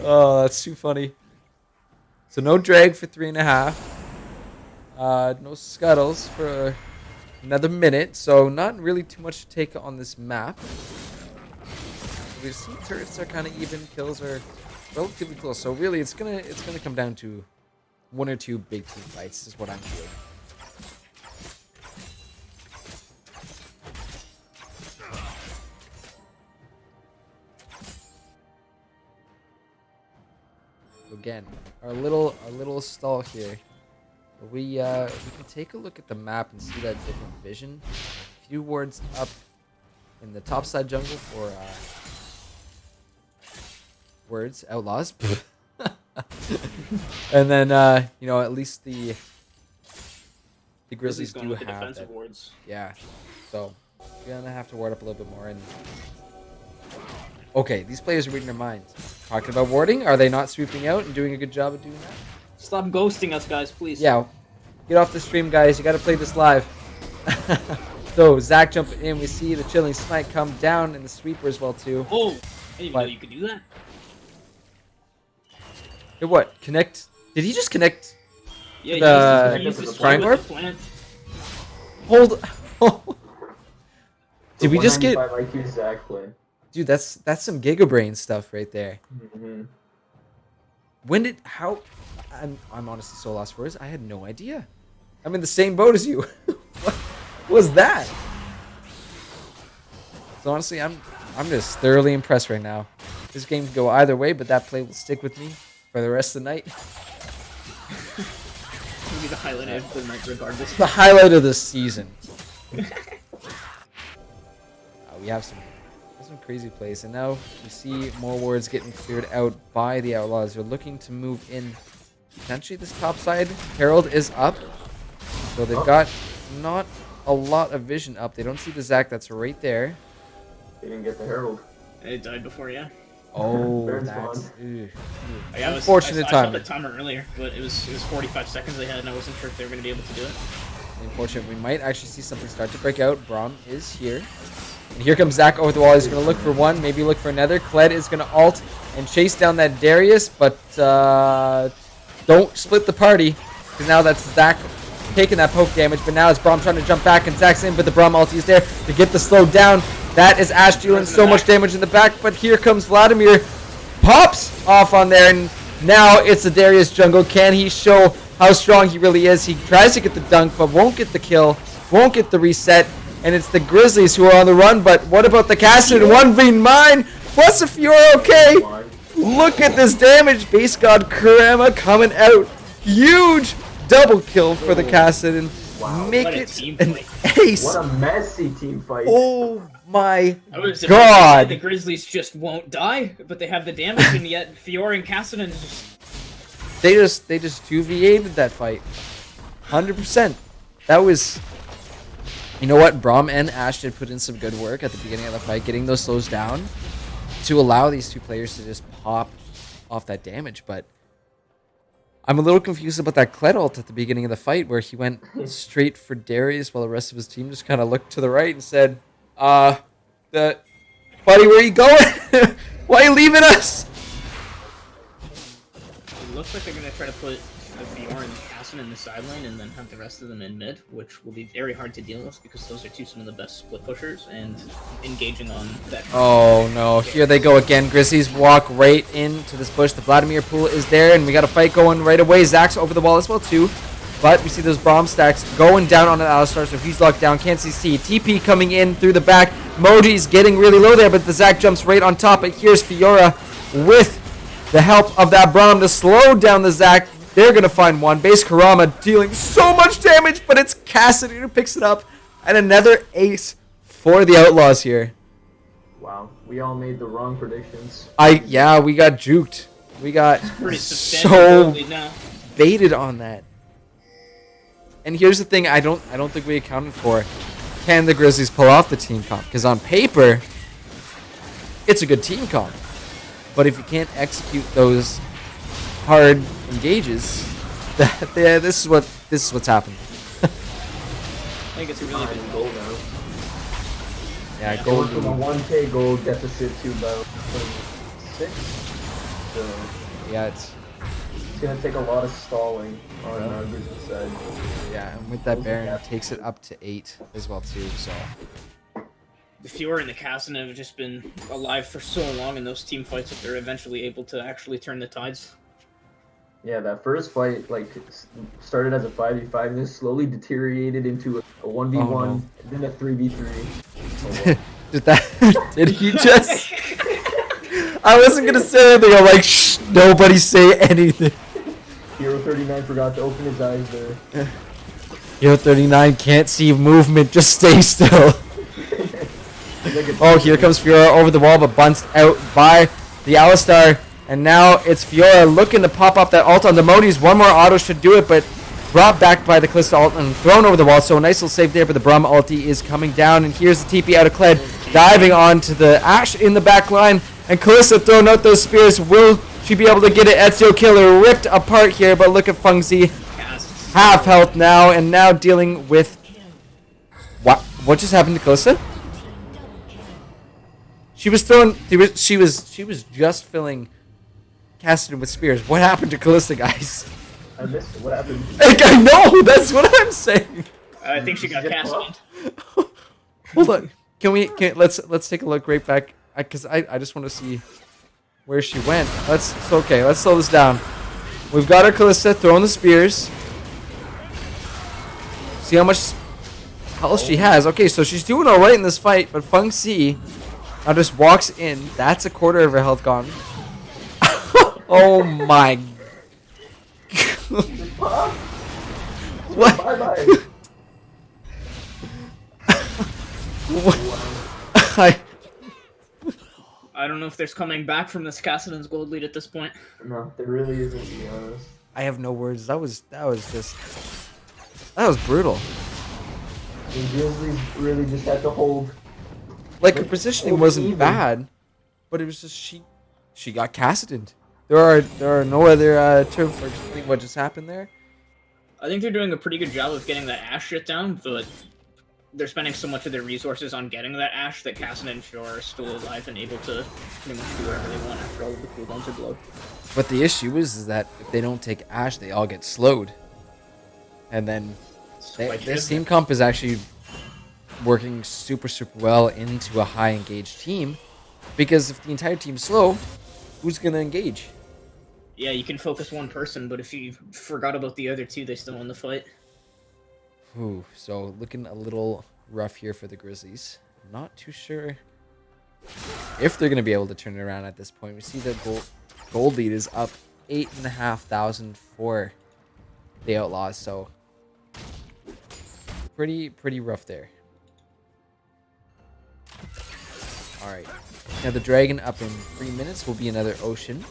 Speaker 2: Oh, that's too funny. So no drag for 3.5. No scuttles for another minute. So not really too much to take on this map. We see turrets are kind of even, kills are relatively close. So really, it's gonna come down to 1 or 2 big team fights. Is what I'm feeling. Again, our little stall here. We can take a look at the map and see that different vision. A few wards up in the top side jungle for words outlaws, and then you know, at least the Grizzlies
Speaker 4: going
Speaker 2: do
Speaker 4: with the
Speaker 2: have
Speaker 4: defensive
Speaker 2: that.
Speaker 4: wards.
Speaker 2: Yeah, so we're gonna have to ward up a little bit more. And okay, these players are reading their minds. Talking about warding, are they not sweeping out and doing a good job of doing that?
Speaker 4: Stop ghosting us, guys, please.
Speaker 2: Yeah, get off the stream, guys. You got to play this live. So Zach jumping in. We see the chilling smite come down and the sweeper as well too.
Speaker 4: Oh, I didn't even know
Speaker 2: What?
Speaker 4: you could do that.
Speaker 2: Hey, what? Connect? Did he just connect?
Speaker 4: Yeah,
Speaker 2: The
Speaker 4: he used his
Speaker 3: Prime
Speaker 4: with the plant.
Speaker 2: Hold. Did we just get?
Speaker 3: 195 IQ Zach play.
Speaker 2: Dude, that's some Giga Brain stuff right there.
Speaker 3: Mm-hmm.
Speaker 2: When did? How? I'm honestly so lost for words. I had no idea. I'm in the same boat as you. What was that? So honestly, I'm just thoroughly impressed right now. This game can go either way, but that play will stick with me for the rest of the night.
Speaker 4: It'll be the highlight of the night, regardless.
Speaker 2: The highlight of the season. We have some crazy plays, and now we see more wards getting cleared out by the Outlaws. They're looking to move in potentially this top side. Herald is up, so they've got not a lot of vision up. They don't see the Zac that's right there.
Speaker 3: They didn't get the Herald.
Speaker 4: It died before, yeah.
Speaker 2: Oh,
Speaker 3: Burns
Speaker 2: that's
Speaker 3: one.
Speaker 4: Yeah,
Speaker 2: unfortunate
Speaker 4: I saw
Speaker 2: timing.
Speaker 4: the timer earlier, but it was 45 seconds they had, and I wasn't sure if they were going to be able to do it.
Speaker 2: Unfortunate. We might actually see something start to break out. Braum is here. And here comes Zac over the wall. He's going to look for one, maybe look for another. Kled is going to ult and chase down that Darius, but don't split the party, because now that's Zac taking that poke damage, but now it's Braum trying to jump back, and Zac's in, but the Braum ulti is there to get the slow down. That is Ash dealing so much damage in the back, but here comes Vladimir. Pops off on there, and now it's the Darius jungle. Can he show how strong he really is? He tries to get the dunk, but won't get the kill, won't get the reset. And it's the Grizzlies who are on the run, but what about the Kassadin? 1v9 plus a Fiora, okay. Look at this damage. Base God Kurama coming out. Huge double kill for the Kassadin.
Speaker 3: Wow.
Speaker 2: Make
Speaker 4: What a
Speaker 2: it
Speaker 4: team
Speaker 2: an
Speaker 4: fight.
Speaker 2: ace.
Speaker 3: What a messy team fight.
Speaker 2: Oh my
Speaker 4: I was
Speaker 2: God.
Speaker 4: The Grizzlies just won't die, but they have the damage, and yet Fiora and Kassadin just...
Speaker 2: They just 2v8'd that fight. 100%. That was... You know what? Braum and Ash did put in some good work at the beginning of the fight, getting those slows down to allow these two players to just pop off that damage. But I'm a little confused about that Kled ult at the beginning of the fight, where he went straight for Darius while the rest of his team just kind of looked to the right and said, buddy, where you going? Why are you leaving us?
Speaker 4: It looks like they're going to try to put the Fiora and Kassadin in the sideline and then have the rest of them in mid, which will be very hard to deal with because those are some of the best split pushers and engaging on that.
Speaker 2: Oh no, here they go again. Grizzlies walk right into this bush. The Vladimir pool is there, and we got a fight going right away. Zac's over the wall as well too. But we see those Braum stacks going down on the Alistar, so he's locked down. Can't see TP coming in through the back. Moji's getting really low there, but the Zac jumps right on top. But here's Fiora with the help of that Braum to slow down the Zac. They're going to find one. Base Kurama dealing so much damage, but it's Kassadin who picks it up. And another ace for the Outlaws here.
Speaker 3: Wow, we all made the wrong predictions.
Speaker 2: Yeah, we got juked. We got
Speaker 4: Pretty
Speaker 2: so
Speaker 4: substantial lead now.
Speaker 2: baited on that. And here's the thing I don't think we accounted for. Can the Grizzlies pull off the team comp? Because on paper, it's a good team comp. But if you can't execute those hard engages, this is what's happened.
Speaker 4: I think it's a really good
Speaker 3: Goal now.
Speaker 2: Yeah,
Speaker 3: They
Speaker 2: gold
Speaker 3: went from a
Speaker 2: lead.
Speaker 3: 1K gold deficit to about 6. So
Speaker 2: Yeah, it's
Speaker 3: gonna take a lot of stalling on Grizzlies side.
Speaker 2: yeah, and with that Baron, it takes it up to 8 as well too. So
Speaker 4: The Fiora and the Kassadin have just been alive for so long in those team fights that they're eventually able to actually turn the tides.
Speaker 3: Yeah, that first fight started as a 5v5 and then slowly deteriorated into a 1v1,
Speaker 2: Oh, no.
Speaker 3: then a 3v3.
Speaker 2: did that? Did he just? I wasn't gonna say anything. I'm like, shh, nobody say anything.
Speaker 3: Hero 39 forgot to open his eyes there.
Speaker 2: Hero 39 can't see movement. Just stay still. Oh, here comes Fiora over the wall, but bunched out by the Alistar. And now it's Fiora looking to pop up that ult on the Monies. One more auto should do it, but brought back by the Kalista ult and thrown over the wall. So a nice little save there, but the Braum ulti is coming down. And here's the TP out of Kled, diving onto the Ashe in the back line. And Kalista throwing out those spears. Will she be able to get it? Ezreal Killer ripped apart here, but look at Fengzi. Half health now, and now dealing with... What just happened to Kalista? She was throwing... She was just filling Kassadin with spears. What happened to Kalista, guys?
Speaker 3: I missed it. What happened?
Speaker 2: Like, I know! That's what I'm saying!
Speaker 4: I think she got Kassadin.
Speaker 2: Hold on. Let's take a look right back, because I just want to see where she went. Let's slow this down. We've got our Kalista throwing the spears. See how much health she has. Okay, so she's doing alright in this fight, but Feng Si now just walks in. That's a quarter of her health gone. Oh my. What?
Speaker 3: Bye-bye.
Speaker 4: I don't know if there's coming back from this Kassadin's gold lead at this point.
Speaker 3: No, there really isn't, to be honest.
Speaker 2: I have no words. That was brutal.
Speaker 3: The Grizzlies really just had to hold.
Speaker 2: Like, her positioning
Speaker 3: hold
Speaker 2: wasn't
Speaker 3: even.
Speaker 2: bad, but it was just she got Kassadin. There are no other terms for explaining what just happened there.
Speaker 4: I think they're doing a pretty good job of getting that Ashe shit down, but they're spending so much of their resources on getting that Ashe that Kassadin and Fiora are still alive and able to pretty much do whatever they want after all of the cooldowns are blown.
Speaker 2: But the issue is that if they don't take Ashe, they all get slowed. And then this team comp is actually working super well into a high engaged team, because if the entire team's slow, who's gonna engage?
Speaker 4: Yeah, you can focus one person, but if you forgot about the other two, they still win the fight.
Speaker 2: Ooh, so looking a little rough here for the Grizzlies. Not too sure if they're gonna be able to turn it around at this point. We see the gold lead is up 8,500 for the Outlaws, so pretty rough there. All right, now the Dragon up in 3 minutes will be another Ocean.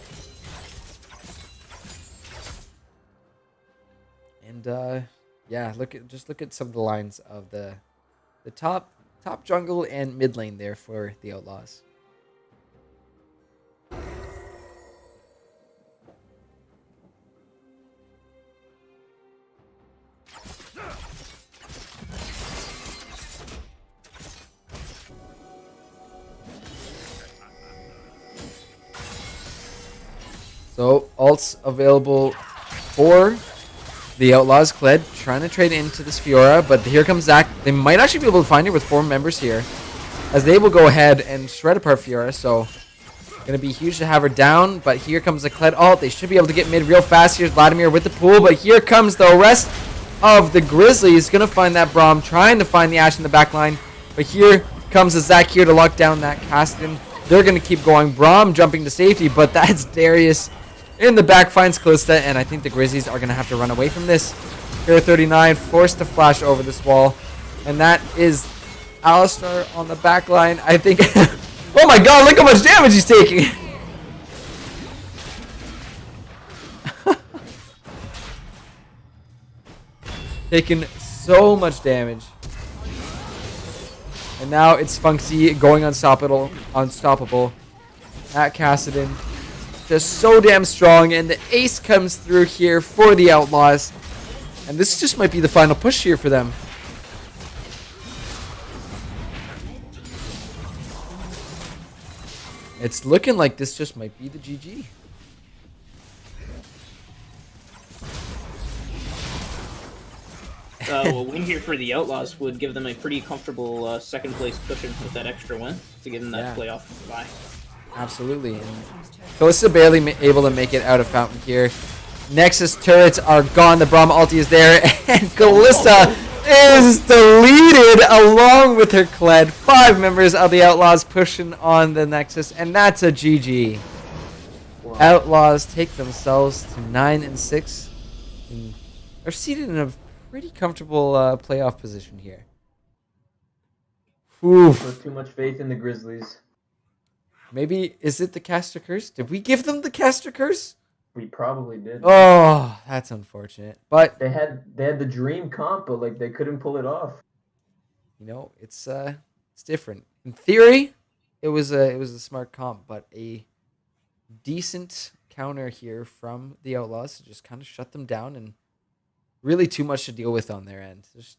Speaker 2: And yeah, look at some of the lines of the top jungle and mid lane there for the Outlaws. So ults available for the Outlaws. Kled trying to trade into this Fiora, but here comes Zac. They might actually be able to find her with 4 members here, as they will go ahead and shred apart Fiora. So gonna be huge to have her down, but here comes the Kled ult. They should be able to get mid real fast. Here's Vladimir with the pool, but here comes the rest of the Grizzlies. Gonna find that Braum, trying to find the Ashe in the back line, but here comes the Zac here to lock down that Kassadin. They're gonna keep going. Braum jumping to safety, but that's Darius in the back, finds Kalista, and I think the Grizzlies are going to have to run away from this. Hero 39 forced to flash over this wall, and that is Alistar on the back line. I think... Oh my god, look how much damage he's taking! Taking so much damage. And now it's Funky going unstoppable at Kassadin. Just so damn strong, and the ace comes through here for the Outlaws, and this just might be the final push here for them. It's looking like this just might be the GG.
Speaker 4: A win here for the Outlaws would give them a pretty comfortable second place cushion with that extra win to give them that playoff bye.
Speaker 2: Absolutely. And Kalista barely able to make it out of Fountain here. Nexus turrets are gone. The Braum ulti is there. And Kalista is deleted along with her Kled. 5 members of the Outlaws pushing on the Nexus. And that's a GG. Wow. Outlaws take themselves to 9-6. And are seated in a pretty comfortable playoff position here.
Speaker 3: Put too much faith in the Grizzlies.
Speaker 2: Maybe, is it the caster curse? Did we give them the caster curse?
Speaker 3: We probably did.
Speaker 2: Oh, that's unfortunate. But
Speaker 3: they had the dream comp, but like they couldn't pull it off.
Speaker 2: You know, it's different. In theory, it was a smart comp, but a decent counter here from the Outlaws to just kind of shut them down, and really too much to deal with on their end. There's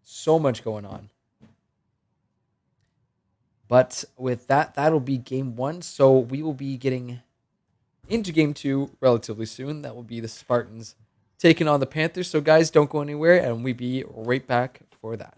Speaker 2: so much going on. But with that, that'll be game 1. So we will be getting into game 2 relatively soon. That will be the Spartans taking on the Panthers. So guys, don't go anywhere, and we'll be right back for that.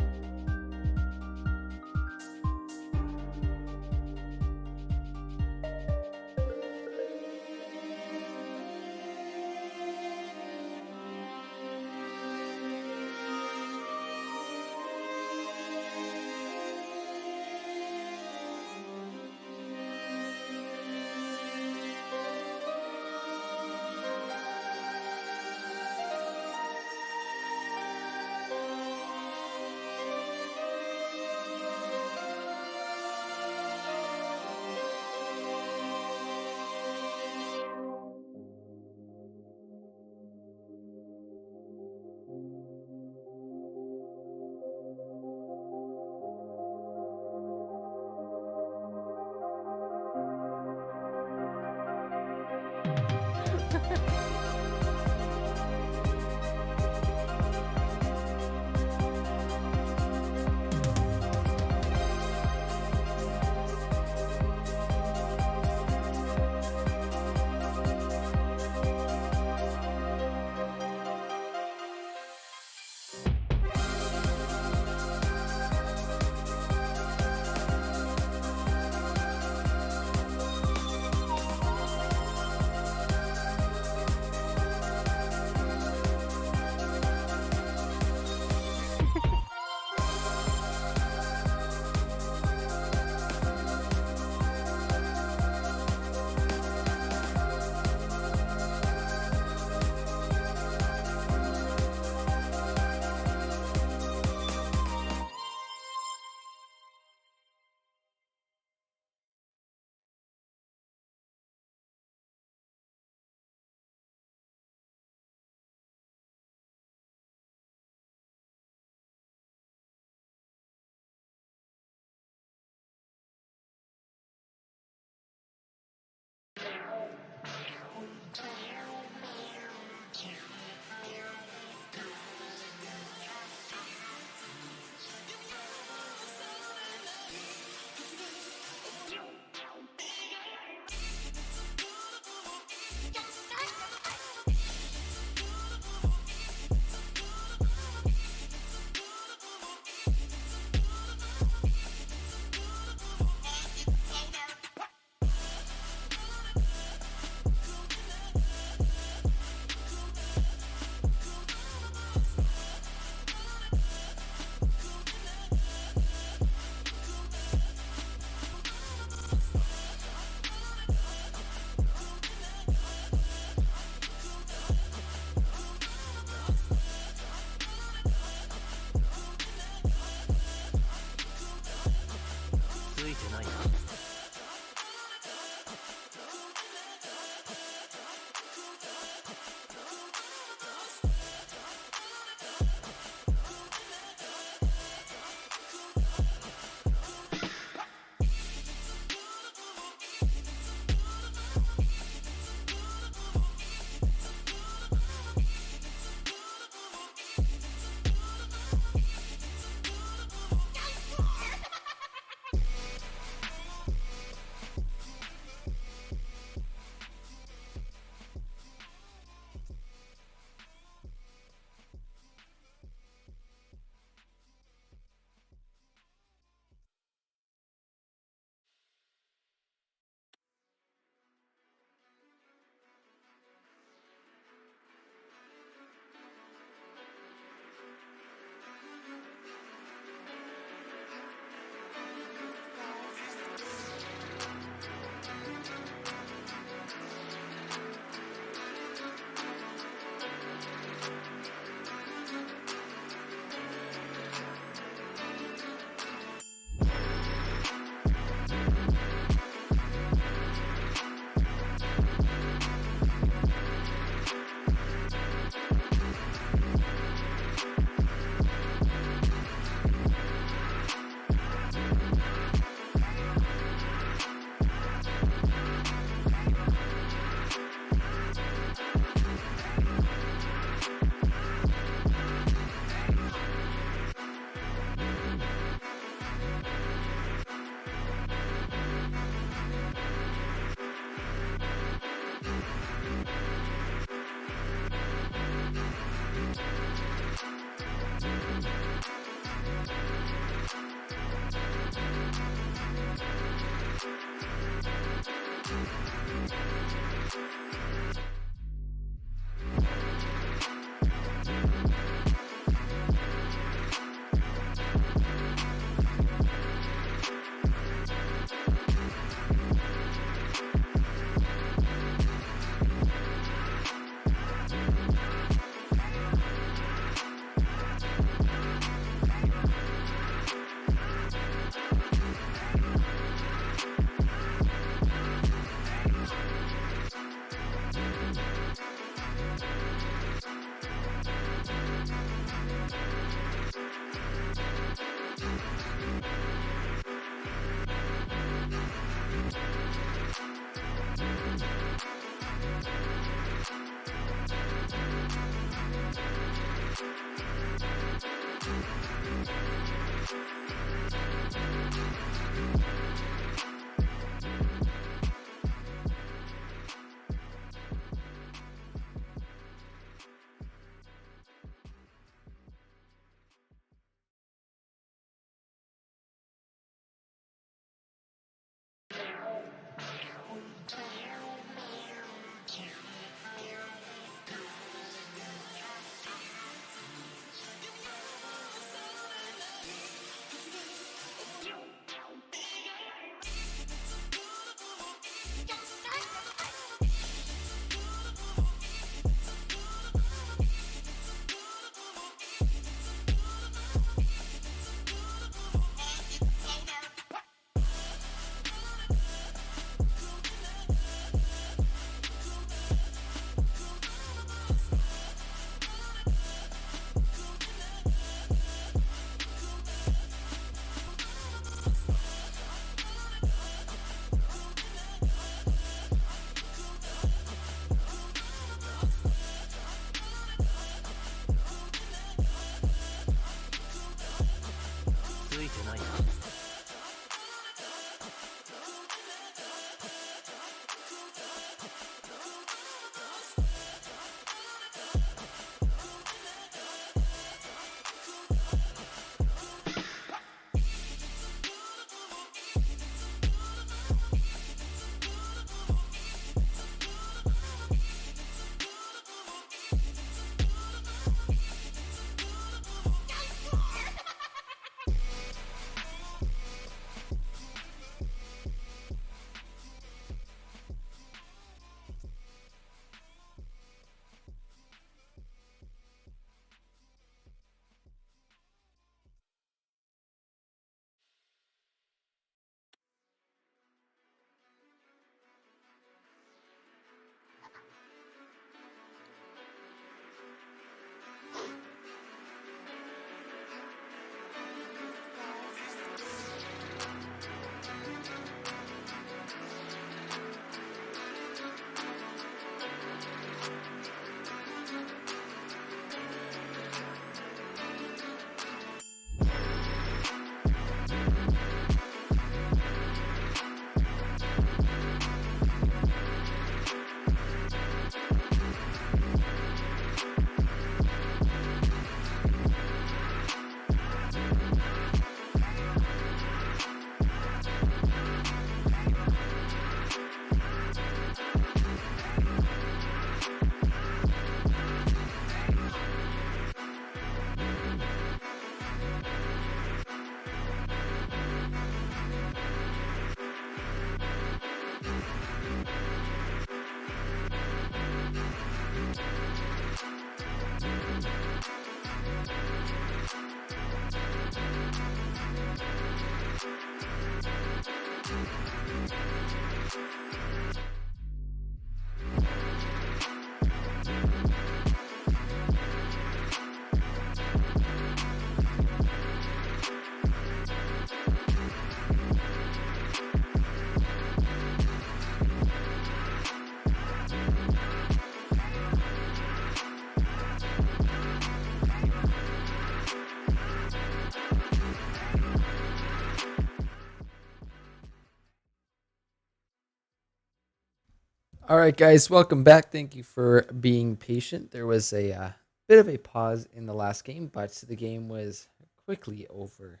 Speaker 2: All right, guys, welcome back. Thank you for being patient. There was a bit of a pause in the last game, but the game was quickly over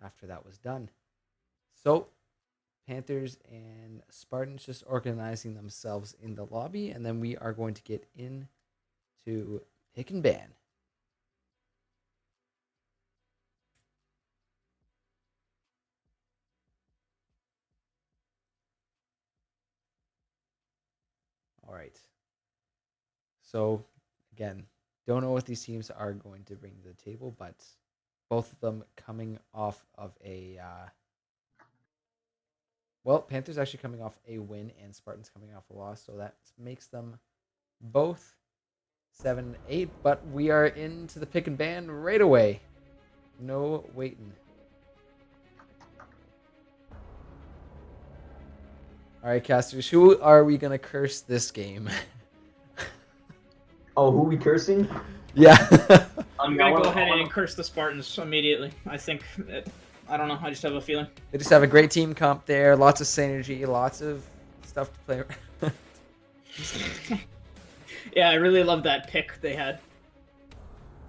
Speaker 2: after that was done. So, Panthers and Spartans just organizing themselves in the lobby, and then we are going to get into pick and ban. All right. So, again, don't know what these teams are going to bring to the table, but both of them coming off of a well, Panthers actually coming off a win and Spartans coming off a loss, so that makes them both 7-8. But we are into the pick and ban right away. No waiting. All right, casters, who are we gonna curse this game?
Speaker 3: Oh, who we cursing?
Speaker 2: Yeah.
Speaker 4: I'm
Speaker 3: I
Speaker 4: gonna
Speaker 3: wanna-
Speaker 4: go ahead
Speaker 3: I wanna-
Speaker 4: and curse the Spartans immediately. I think. I don't know. I just have a feeling.
Speaker 2: They just have a great team comp there, lots of synergy, lots of stuff to play.
Speaker 4: Yeah, I really love that pick they had.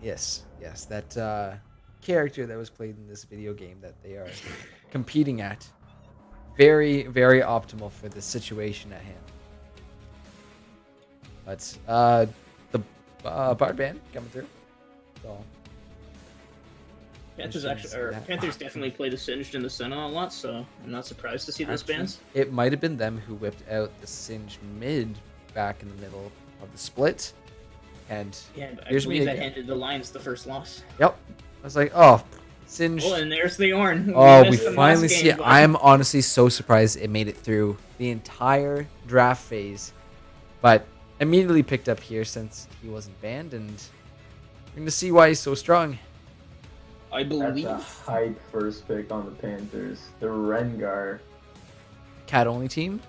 Speaker 2: Yes, that character that was played in this video game that they are competing at. Very, very optimal for the situation at hand. But the Bard band coming through. So
Speaker 4: Panthers
Speaker 2: Interesting to see that.
Speaker 4: Panthers definitely play the Singed and the Senna a lot, so I'm not surprised to see those
Speaker 2: actually,
Speaker 4: bands.
Speaker 2: it might have been them who whipped out the Singed mid back in the middle of the split. And
Speaker 4: Yeah, I
Speaker 2: here's me
Speaker 4: believe that
Speaker 2: again.
Speaker 4: handed the Lions the first loss.
Speaker 2: Yep, I was like, oh, Singed.
Speaker 4: Oh, and there's the Orn.
Speaker 2: Oh, we
Speaker 4: missed them
Speaker 2: finally
Speaker 4: last
Speaker 2: see
Speaker 4: game,
Speaker 2: it.
Speaker 4: but-
Speaker 2: I'm honestly so surprised it made it through the entire draft phase, but immediately picked up here since he wasn't banned, and we're going to see why he's so strong.
Speaker 4: I
Speaker 3: That's
Speaker 4: believe.
Speaker 3: a hype first pick on the Panthers. The Rengar.
Speaker 2: Cat only team?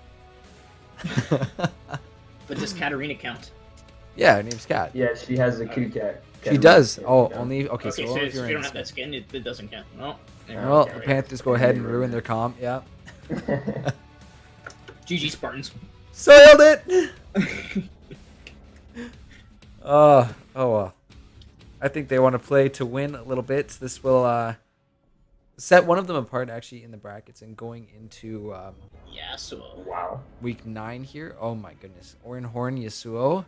Speaker 4: But does Katarina count?
Speaker 2: Yeah, her name's Cat.
Speaker 3: Yeah, she has a kitty cat.
Speaker 2: She does. Oh,
Speaker 3: Yeah.
Speaker 2: only okay.
Speaker 4: Okay,
Speaker 2: So
Speaker 4: so
Speaker 2: only
Speaker 4: if
Speaker 2: if
Speaker 4: you
Speaker 2: you're
Speaker 4: don't
Speaker 2: in
Speaker 4: have
Speaker 2: skin.
Speaker 4: that skin, it doesn't count. No.
Speaker 2: Well,
Speaker 4: Okay,
Speaker 2: the
Speaker 4: right.
Speaker 2: Panthers go ahead and ruin their comp. Yeah,
Speaker 4: GG Spartans.
Speaker 2: soiled it. Oh well. I think they want to play to win a little bit. This will set one of them apart actually in the brackets and going into
Speaker 4: Yeah, so
Speaker 3: Wow.
Speaker 2: week 9 here. Oh my goodness, Orinhorn Yasuo.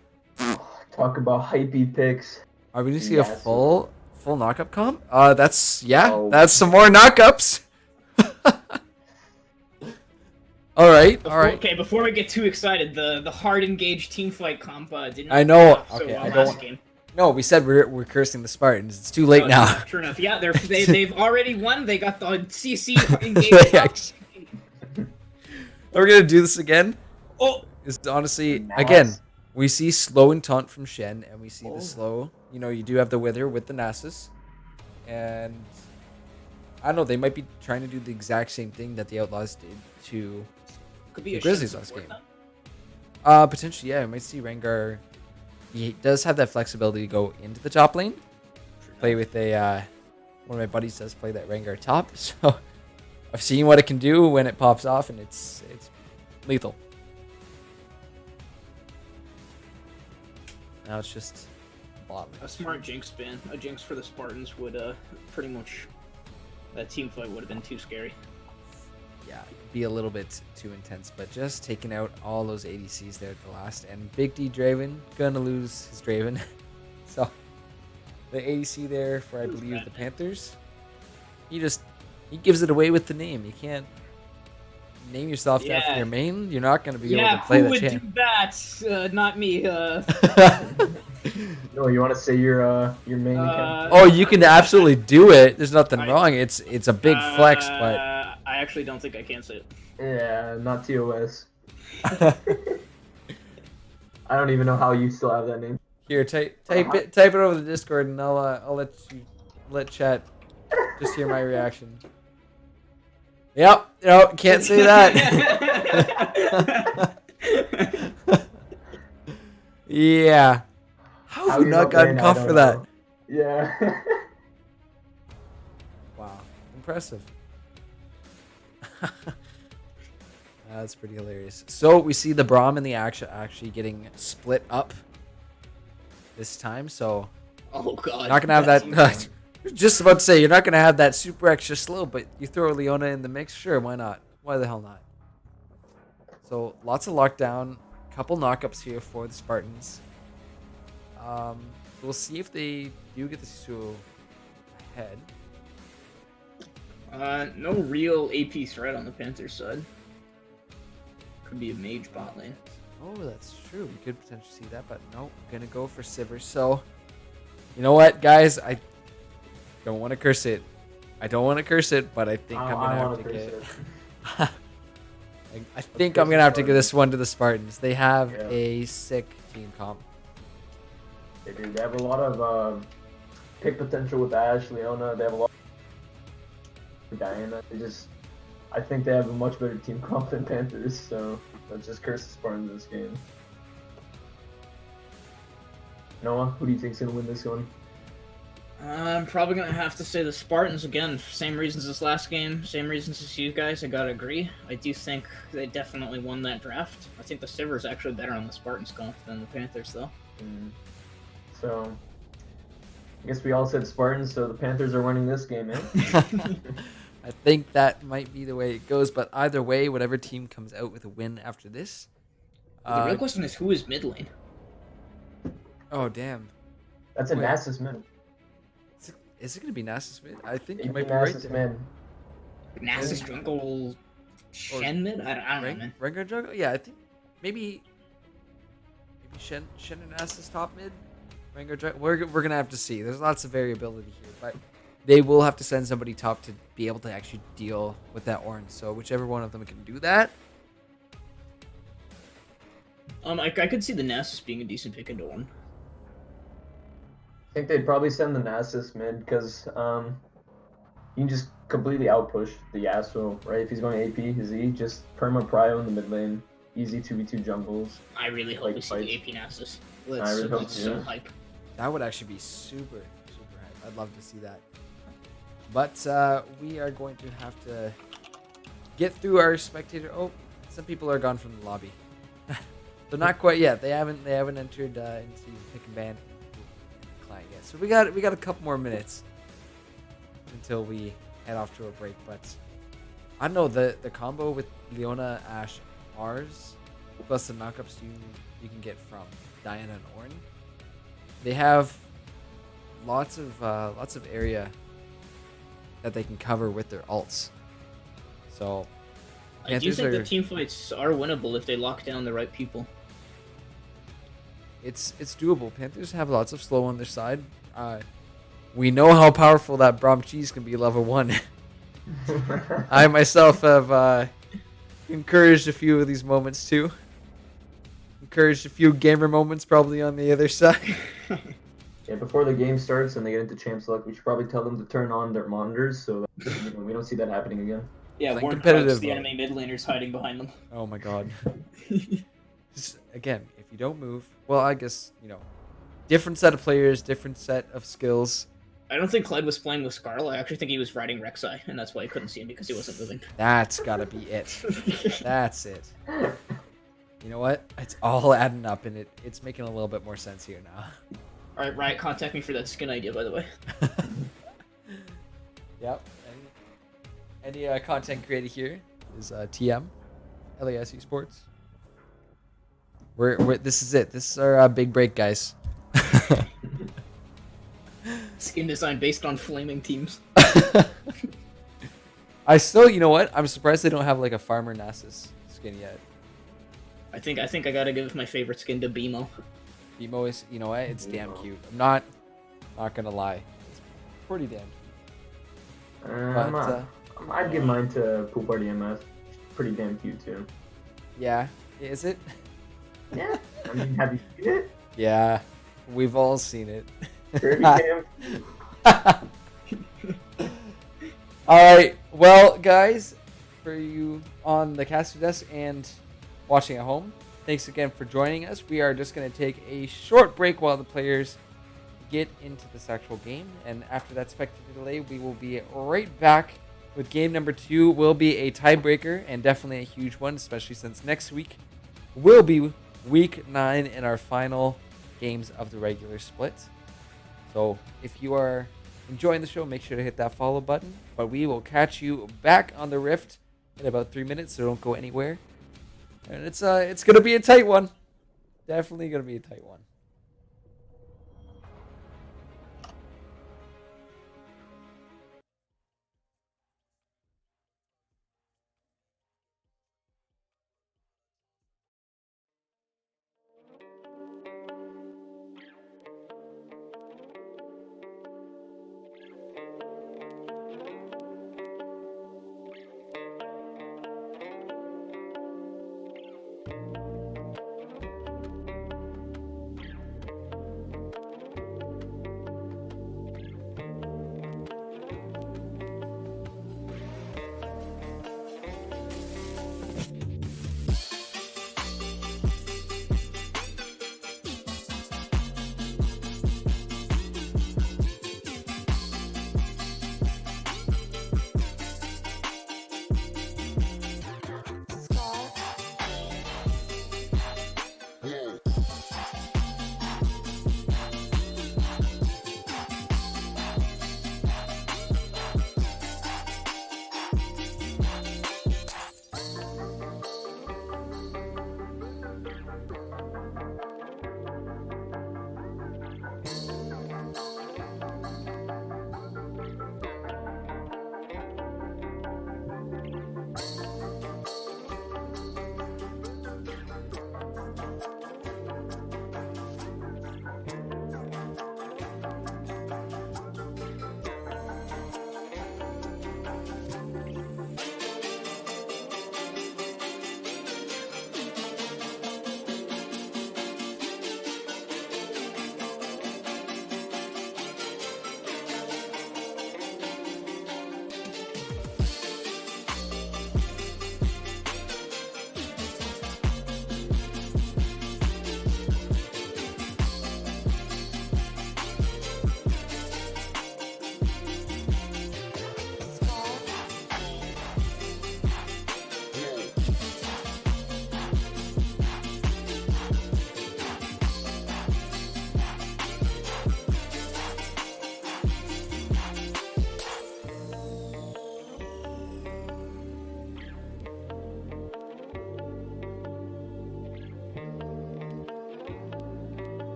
Speaker 3: Talk about hypey picks.
Speaker 2: Are we gonna see a
Speaker 3: Yasuo.
Speaker 2: full knockup comp? That's
Speaker 3: Oh.
Speaker 2: that's some more knockups. All right.
Speaker 4: Okay, before we get too excited, the hard engaged team fight comp didn't.
Speaker 2: I know,
Speaker 4: work out so
Speaker 2: okay,
Speaker 4: well
Speaker 2: I don't
Speaker 4: last
Speaker 2: want-
Speaker 4: game.
Speaker 2: No, we said we're cursing the Spartans. It's too late
Speaker 4: Oh,
Speaker 2: now.
Speaker 4: True enough. Yeah, they've already won. They got the CC engaged.
Speaker 2: They
Speaker 4: comp.
Speaker 2: actually- Are we gonna do this again?
Speaker 4: Oh,
Speaker 2: Is honestly
Speaker 3: Nice.
Speaker 2: again, we see slow and taunt from Shen, and we see
Speaker 4: Oh.
Speaker 2: the slow. You know, you do have the Wither with the Nasus, and I don't know. They might be trying to do the exact same thing that the Outlaws did to
Speaker 4: could be
Speaker 2: The
Speaker 4: a
Speaker 2: Grizzlies
Speaker 4: Shen
Speaker 2: last
Speaker 4: support
Speaker 2: game.
Speaker 4: then.
Speaker 2: potentially. Yeah, I might see Rengar. He does have that flexibility to go into the top lane.
Speaker 4: True
Speaker 2: Play
Speaker 4: enough.
Speaker 2: with a one of my buddies does play that Rengar top, so I've seen what it can do when it pops off, and it's lethal. Now it's just bot lane.
Speaker 4: A smart Jinx ban. A Jinx for the Spartans would pretty much. That team fight would have been too scary.
Speaker 2: Yeah, it could be a little bit too intense, but just taking out all those ADCs there at the last, and Big D Draven gonna lose his Draven. So the ADC there for I
Speaker 4: Who's
Speaker 2: believe
Speaker 4: that?
Speaker 2: the Panthers. He gives it away with the name. You can't name yourself after
Speaker 4: Yeah.
Speaker 2: your main. You're not gonna be able
Speaker 4: Yeah,
Speaker 2: to play
Speaker 4: who
Speaker 2: that
Speaker 4: would
Speaker 2: champ.
Speaker 4: do that? Not me.
Speaker 3: No, you want to say your main account?
Speaker 2: Oh, you can absolutely do it. There's nothing
Speaker 4: I-
Speaker 2: wrong. It's a big flex, but
Speaker 4: I actually don't think I can say it.
Speaker 3: Yeah, not TOS. I don't even know how you still have that name.
Speaker 2: here, type it over the Discord, and I'll let chat just hear my reaction. Yep, no, can't say that. Yeah. How have we
Speaker 3: you
Speaker 2: not gotten
Speaker 3: playing, I
Speaker 2: cuffed
Speaker 3: don't
Speaker 2: for that?
Speaker 3: know. Yeah.
Speaker 2: Wow, impressive. That's pretty hilarious. So we see the Braum and the Aksha actually getting split up this time. So
Speaker 4: Oh god.
Speaker 2: not gonna have that. Just about to say you're not gonna have that super extra slow, but you throw Leona in the mix. Sure, why not? Why the hell not? So lots of lockdown, couple knockups here for the Spartans. We'll see if they do get this to ahead.
Speaker 4: No real AP threat on the Panthers side. Could be a mage bot lane.
Speaker 2: Oh, that's true. We could potentially see that, but no, gonna go for Sivir. So, you know what, guys? I don't want to curse it. I don't want to curse it, but I think I'm gonna have to get. I think I'm gonna have to give this one to the Spartans. They have a sick team comp.
Speaker 3: They do. They have a lot of pick potential with Ashe, Leona. They have a lot of Diana. I think they have a much better team comp than Panthers, so let's just curse the Spartans this game. Noah, who do you think's gonna win this one?
Speaker 4: I'm probably gonna have to say the Spartans again. Same reasons as last game, same reasons as you guys. I gotta agree. I do think they definitely won that draft. I think the Sivir is actually better on the Spartans comp than the Panthers, though.
Speaker 3: So, I guess we all said Spartans, so the Panthers are winning this game, eh?
Speaker 2: I think that might be the way it goes, but either way, whatever team comes out with a win after this.
Speaker 4: The real question is, who is mid lane?
Speaker 2: Oh, damn.
Speaker 3: That's a
Speaker 2: Wait.
Speaker 3: Nasus mid.
Speaker 2: Is it going to be Nasus mid? I think
Speaker 3: It'd
Speaker 2: you
Speaker 3: be
Speaker 2: might be right
Speaker 3: Nasus
Speaker 2: there.
Speaker 3: mid.
Speaker 4: Nasus jungle Shen mid? I don't know, man.
Speaker 2: Rengar jungle? Yeah, I think maybe Shen and Nasus top mid. Rengar jungle. We're going to have to see. There's lots of variability here, but they will have to send somebody top to be able to actually deal with that orange. So whichever one of them can do that.
Speaker 4: I could see the Nasus being a decent pick into one.
Speaker 3: I think they'd probably send the Nasus mid because you can just completely outpush the Yasuo, right? If he's going AP, his E, just perma prio in the mid lane, easy 2v2 jungles.
Speaker 4: I really hope we see the AP Nasus.
Speaker 3: I really hope
Speaker 4: So
Speaker 3: too.
Speaker 4: hype.
Speaker 2: That would actually be super hype. I'd love to see that. But we are going to have to get through our spectator. Oh, some people are gone from the lobby. So not quite yet. They haven't entered into pick and ban client yet. So we got a couple more minutes until we head off to a break. But I don't know, the combo with Leona, Ashe, Mars, plus the knockups you can get from Diana and Ornn. They have lots of area that they can cover with their ults. So
Speaker 4: I do think the team fights are winnable if they lock down the right people.
Speaker 2: It's doable. Panthers have lots of slow on their side. We know how powerful that Braum cheese can be level 1. I myself have encouraged a few of these moments too. Encouraged a few gamer moments probably on the other side.
Speaker 3: Yeah, before the game starts and they get into Champs Luck, we should probably tell them to turn on their monitors so that we don't see that happening again.
Speaker 4: Yeah,
Speaker 2: Like
Speaker 4: Warren
Speaker 2: competitive
Speaker 4: Krug's the
Speaker 2: mode.
Speaker 4: enemy mid laner's hiding behind them.
Speaker 2: Oh my god. Just, again, if you don't move, well, I guess, different set of players, different set of skills.
Speaker 4: I don't think Clyde was playing with Skarl. I actually think he was riding Rek'Sai, and that's why I couldn't see him because he wasn't moving.
Speaker 2: That's gotta be it. That's it. You know what? It's all adding up, and it's making a little bit more sense here now.
Speaker 4: All right, Riot, contact me for that skin idea, by the way.
Speaker 2: Yep. Any content created here is TM, LAS Esports. We're this is it. This is our big break, guys.
Speaker 4: Skin design based on flaming teams.
Speaker 2: I still, you know what? I'm surprised they don't have like a Farmer Nasus skin yet.
Speaker 4: I think I gotta give my favorite skin to BMO.
Speaker 2: BMO is, you know what? It's damn cute. I'm not gonna lie. It's pretty damn cute. But,
Speaker 3: I'd give mine to Pool Party MS. Pretty damn cute too.
Speaker 2: yeah, is it?
Speaker 3: Yeah. I mean, have you seen it?
Speaker 2: Yeah, we've all seen it.
Speaker 3: Pretty damn cute.
Speaker 2: All right, well, guys, for you on the caster desk and watching at home, thanks again for joining us. We are just going to take a short break while the players get into this actual game, and after that spectator delay, we will be right back with game number 2. Will be a tiebreaker and definitely a huge one, especially since next week will be week 9 in our final games of the regular split. So if you are enjoying the show, make sure to hit that follow button. But we will catch you back on the Rift in about 3 minutes, so don't go anywhere. And it's gonna be a tight one. Definitely gonna be a tight one.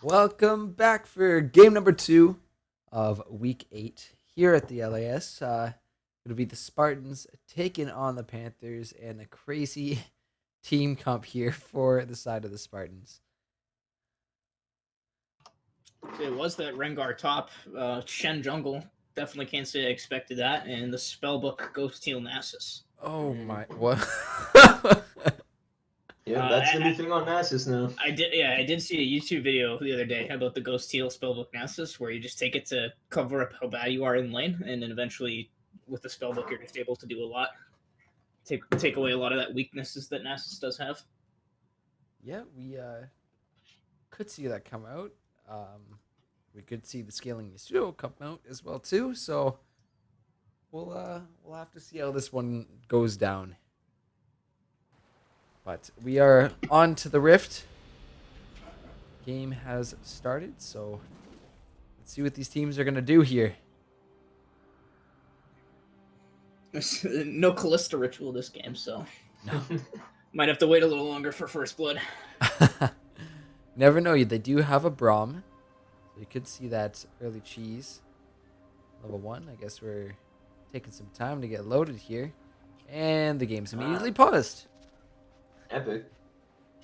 Speaker 2: Welcome back for game number 2 of week 8 here at the LAS. It'll be the Spartans taking on the Panthers and a crazy team comp here for the side of the Spartans.
Speaker 4: It was that Rengar top. Shen jungle. Definitely can't say I expected that. And the spellbook Ghost Teal Nasus.
Speaker 2: Oh my, what?
Speaker 3: Yeah, that's the new thing on Nasus now.
Speaker 4: I did see a YouTube video the other day about the Ghost Teal spellbook Nasus, where you just take it to cover up how bad you are in lane, and then eventually with the spellbook you're just able to do a lot. Take away a lot of that weaknesses that Nasus does have.
Speaker 2: Yeah, we could see that come out. We could see the scaling Yasuo come out as well too. So we'll have to see how this one goes down. But we are on to the Rift. Game has started, so let's see what these teams are gonna do here.
Speaker 4: There's no Callista ritual this game, so
Speaker 2: No.
Speaker 4: might have to wait a little longer for First Blood.
Speaker 2: Never know. They do have a Braum. So you could see that early cheese. Level 1. I guess we're taking some time to get loaded here. And the game's immediately paused.
Speaker 3: Epic.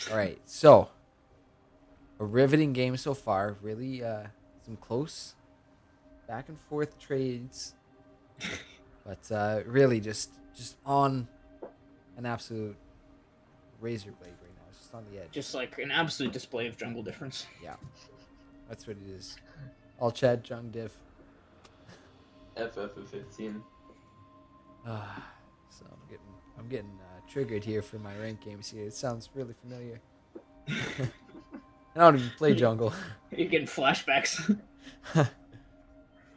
Speaker 2: Alright, so a riveting game so far. Really some close back and forth trades. But really just on an absolute razor blade right now. It's just on the edge.
Speaker 4: Just like an absolute display of jungle difference.
Speaker 2: Yeah. That's what it is. All Chad Jung Diff.
Speaker 3: FF of 15.
Speaker 2: So I'm getting triggered here for my rank games here. It sounds really familiar. I don't even play jungle.
Speaker 4: You're getting flashbacks.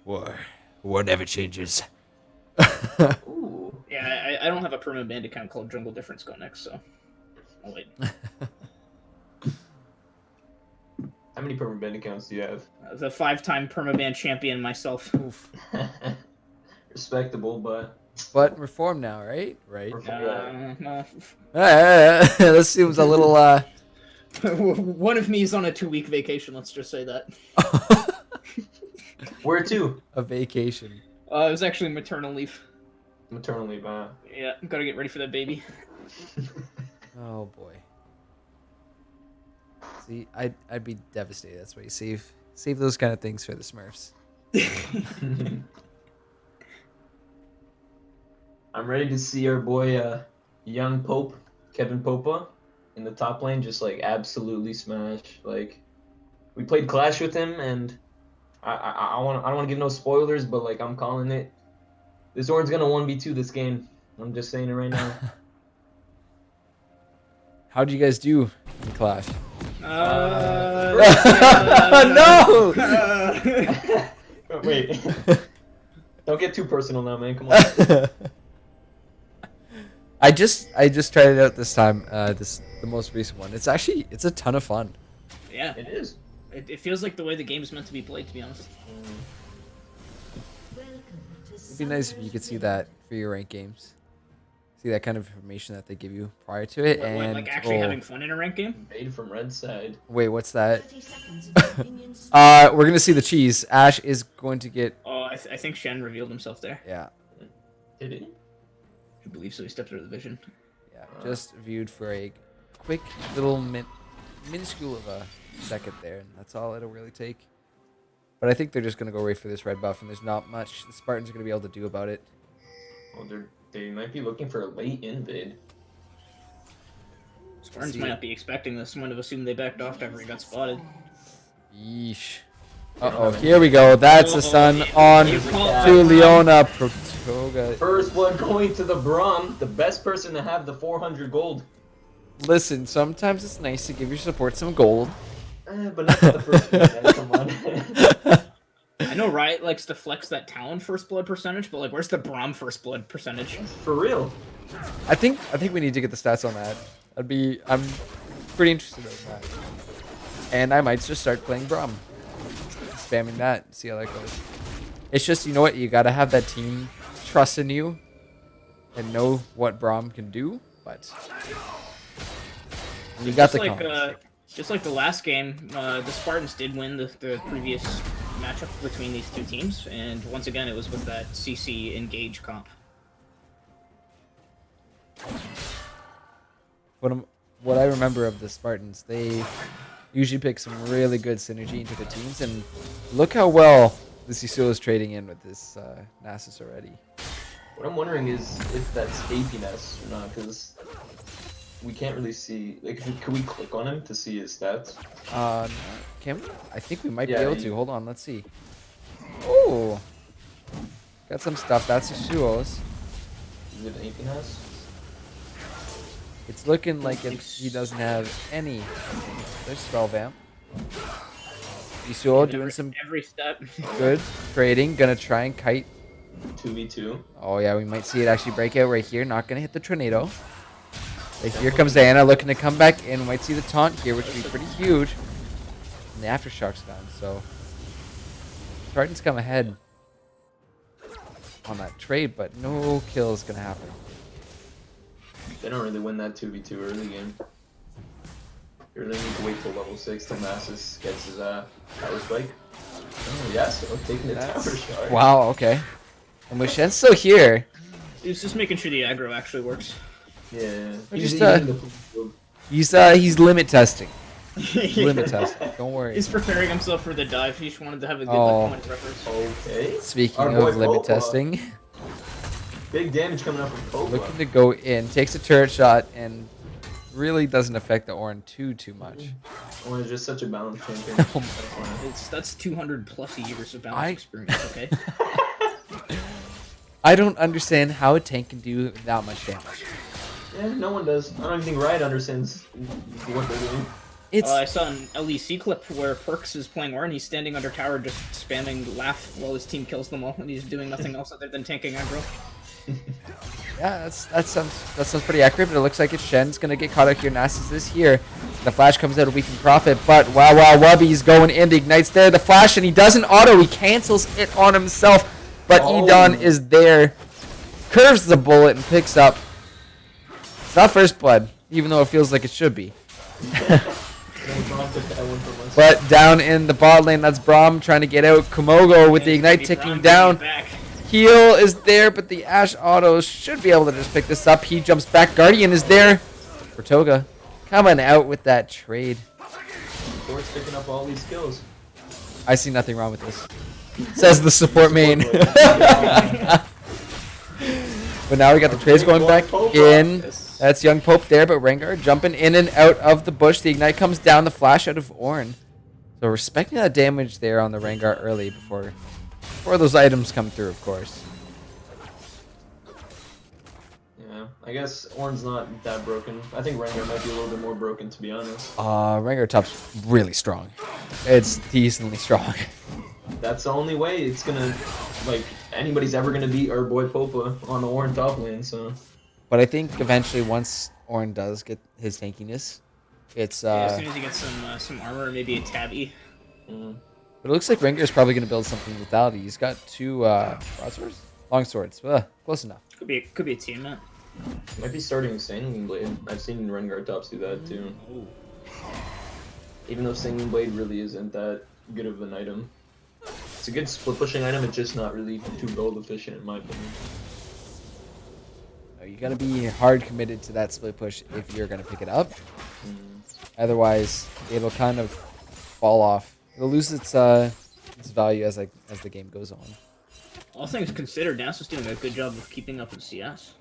Speaker 2: War never changes.
Speaker 3: Ooh.
Speaker 4: Yeah, I don't have a permanent band account called Jungle Difference Go Next, so I'll wait.
Speaker 3: How many permanent accounts do you have?
Speaker 4: The 5-time permaband champion myself.
Speaker 2: Oof.
Speaker 3: Respectable, but
Speaker 2: But reform now, right? Right.
Speaker 4: No.
Speaker 2: This seems a little
Speaker 4: One of me is on a 2-week vacation, let's just say that.
Speaker 3: where to?
Speaker 2: a vacation.
Speaker 4: It was actually maternal leave.
Speaker 3: Maternal leave.
Speaker 4: Yeah, gotta get ready for that baby.
Speaker 2: Oh boy. See, I'd be devastated. That's why you save those kind of things for the Smurfs.
Speaker 3: I'm ready to see our boy, young Pope, Kevin Popa, in the top lane, just like absolutely smash. Like, we played Clash with him, and I don't want to give no spoilers, but like I'm calling it. This Orn's gonna 1v2 this game. I'm just saying it right now.
Speaker 2: How'd you guys do in Clash? No!
Speaker 3: Wait. Don't get too personal now, man. Come on.
Speaker 2: I just tried it out this time. The most recent one. It's a ton of fun.
Speaker 4: Yeah,
Speaker 3: It is.
Speaker 4: it feels like the way the game's meant to be played, to be honest.
Speaker 2: It'd be nice if you could see that for your ranked games. See that kind of information that they give you prior to it, and
Speaker 4: Like actually having fun in a ranked game?
Speaker 3: Made from red side.
Speaker 2: wait, what's that? We're gonna see the cheese. Ash is going to get
Speaker 4: Oh, I think Shen revealed himself there.
Speaker 2: yeah.
Speaker 3: Did he?
Speaker 4: I believe so. He stepped out of the vision.
Speaker 2: Yeah, just viewed for a quick little minuscule of a second there, and that's all it'll really take. But I think they're just gonna go right for this red buff, and there's not much the Spartans are gonna be able to do about it.
Speaker 3: Well, they might be looking for a late invade.
Speaker 4: Spartans
Speaker 2: See.
Speaker 4: might not be expecting this. Might have assumed they backed off after he got spotted.
Speaker 2: Yeesh. Uh-oh, here we go. That's the stun on
Speaker 4: You call that.
Speaker 2: to Leona Protoga.
Speaker 3: First one going to the Braum, the best person to have the 400 gold.
Speaker 2: Listen, sometimes it's nice to give your support some gold.
Speaker 3: But not the first one, man. Come on.
Speaker 4: I know Riot likes to flex that Talon first blood percentage, but like, where's the Braum first blood percentage?
Speaker 3: For real.
Speaker 2: I think we need to get the stats on that. I'm pretty interested in that. And I might just start playing Braum. Spamming that, see how that goes. It's just, you know what, you gotta have that team trust in you and know what Braum can do, but you got the
Speaker 4: Like,
Speaker 2: confidence.
Speaker 4: Just like the last game, the Spartans did win the previous matchup between these two teams, and once again, it was with that CC Engage comp.
Speaker 2: What I remember of the Spartans, they usually pick some really good synergy into the teams, and look how well the CCO is trading in with this Nasus already.
Speaker 3: What I'm wondering is if that's APNS or not, because we can't really see. Like, can we click on him to see his stats?
Speaker 2: Can we? I think we might
Speaker 3: Yeah,
Speaker 2: be able to. Hold on, let's see. Oh, got some stuff. That's Yasuo's.
Speaker 3: Is it APNS?
Speaker 2: It's looking like he doesn't have any. There's Spell Vamp. Yasuo doing some
Speaker 4: every step.
Speaker 2: good trading. Gonna try and kite.
Speaker 3: 2v2.
Speaker 2: Oh yeah, we might see it actually break out right here. Not gonna hit the tornado. Right, here comes Diana looking to come back in. Might see the taunt here, which would be pretty huge. And the aftershock's gone, so Spartans come ahead on that trade, but no kill is gonna happen.
Speaker 3: They don't really win that 2v2 early game. You really need to wait till level 6 till Nasus gets his tower spike. Oh yes, I'm taking the tower shot.
Speaker 2: Wow, okay. And Mushen's still here.
Speaker 4: He's just making sure the aggro actually works.
Speaker 3: Yeah.
Speaker 2: Just,
Speaker 3: eating the food.
Speaker 2: He's limit testing. Limit testing. Don't worry.
Speaker 4: He's preparing himself for the dive. He just wanted to have a good point of reference.
Speaker 3: Okay.
Speaker 2: Speaking
Speaker 3: Our boy
Speaker 2: of limit
Speaker 3: Popa.
Speaker 2: testing,
Speaker 3: Big damage coming up from Popa.
Speaker 2: looking to go in, takes a turret shot, and really doesn't affect the Ornn too much.
Speaker 3: Ornn is just such a balanced champion.
Speaker 2: Oh my
Speaker 4: That's 200 plus years of balance experience. Okay.
Speaker 2: I don't understand how a tank can do that much damage.
Speaker 3: Yeah, no one does. I don't even think Riot understands what they're doing.
Speaker 2: It's
Speaker 4: I saw an LEC clip where Perks is playing Ornn. He's standing under tower, just spamming laugh while his team kills them all, and he's doing nothing else other than tanking aggro.
Speaker 2: yeah, that sounds pretty accurate. But it looks like it's Shen's gonna get caught out here. Nasus is here. The flash comes out a weakened Prophet, but wow, Wubby's going in. The ignites there. The flash, and he doesn't auto. He cancels it on himself. But Edon is there, curves the bullet and picks up. It's not first blood, even though it feels like it should be. But down in the bot lane, that's Braum trying to get out. Kumogo with the ignite ticking down. Heal is there, but the Ashe auto should be able to just pick this up. He jumps back. Guardian is there. Bertoga coming out with that trade.
Speaker 3: Fort's picking up all these kills.
Speaker 2: I see nothing wrong with this. Says the support main. But now we got the trades going back in. That's Young Pope there, but Rengar jumping in and out of the bush. The ignite comes down, the flash out of Ornn. So respecting that damage there on the Rengar early before those items come through, of course.
Speaker 3: Yeah, I guess Ornn's not that broken. I think Rengar might be a little bit more broken, to be honest.
Speaker 2: Rengar top's really strong. It's decently strong.
Speaker 3: That's the only way it's gonna, like, anybody's ever gonna beat our boy Popa on the Ornn top lane, so.
Speaker 2: But I think eventually once Ornn does get his tankiness, it's
Speaker 4: as soon as he gets some armor, maybe a tabby.
Speaker 2: But it looks like Rengar is probably going to build something with Lethality. He's got two broadswords? Long swords. Close enough.
Speaker 4: Could be a team that.
Speaker 3: Might be starting Sanguine Blade. I've seen Rengar tops do that too.
Speaker 4: Ooh.
Speaker 3: Even though Sanguine Blade really isn't that good of an item. It's a good split pushing item, it's just not really too gold efficient in my opinion.
Speaker 2: You got to be hard committed to that split push if you're going to pick it up. Otherwise, it'll kind of fall off. It'll lose its value as the game goes on.
Speaker 4: All things considered, Nasus doing a good job of keeping up with CS.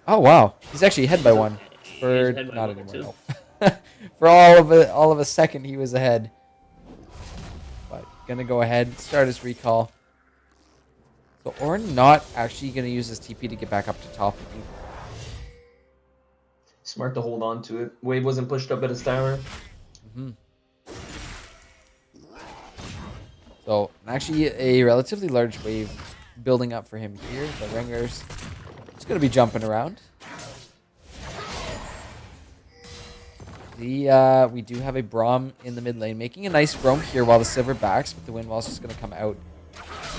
Speaker 2: Oh wow, he's actually ahead by one. For
Speaker 4: ahead by
Speaker 2: not
Speaker 4: one,
Speaker 2: anymore. No. For all of a second, he was ahead. But gonna go ahead, start his recall. So Ornn not actually gonna use his TP to get back up to top.
Speaker 3: Smart to hold on to it. Wave wasn't pushed up at his tower.
Speaker 2: So actually a relatively large wave building up for him here. The Rengar's just gonna be jumping around. We do have a Braum in the mid lane making a nice roam here while the Sivir backs, but the wind wall's just gonna come out.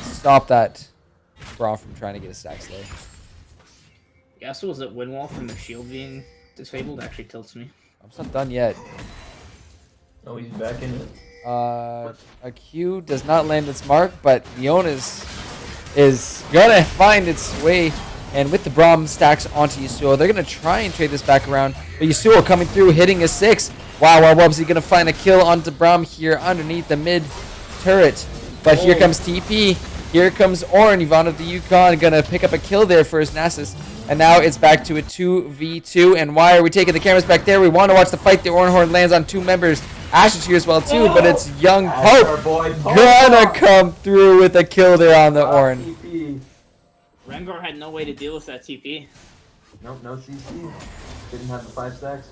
Speaker 2: Stop that Braum from trying to get a stacks there.
Speaker 4: Yeah, so was that wind wall from the shield being disabled actually tilts me.
Speaker 2: I'm not done yet.
Speaker 3: Oh, he's back in it.
Speaker 2: A Q does not land its mark, but Leona's is gonna find its way. And with the Braum stacks onto Yasuo, they're gonna try and trade this back around. But Yasuo coming through, hitting a 6. Wow, Wubsy gonna find a kill onto Braum here underneath the mid turret. But here comes TP. Here comes Ornn. Ivana the Yukon gonna pick up a kill there for his Nasus. And now it's back to a 2v2. And why are we taking the cameras back there? We want to watch the fight. The Ornn lands on 2 members. Ashe is here as well too, but it's young Pope gonna come through with a kill there on the Ornn.
Speaker 3: TP.
Speaker 4: Rengar had no way to deal with that TP.
Speaker 3: Nope, no CC. Didn't have the 5 stacks.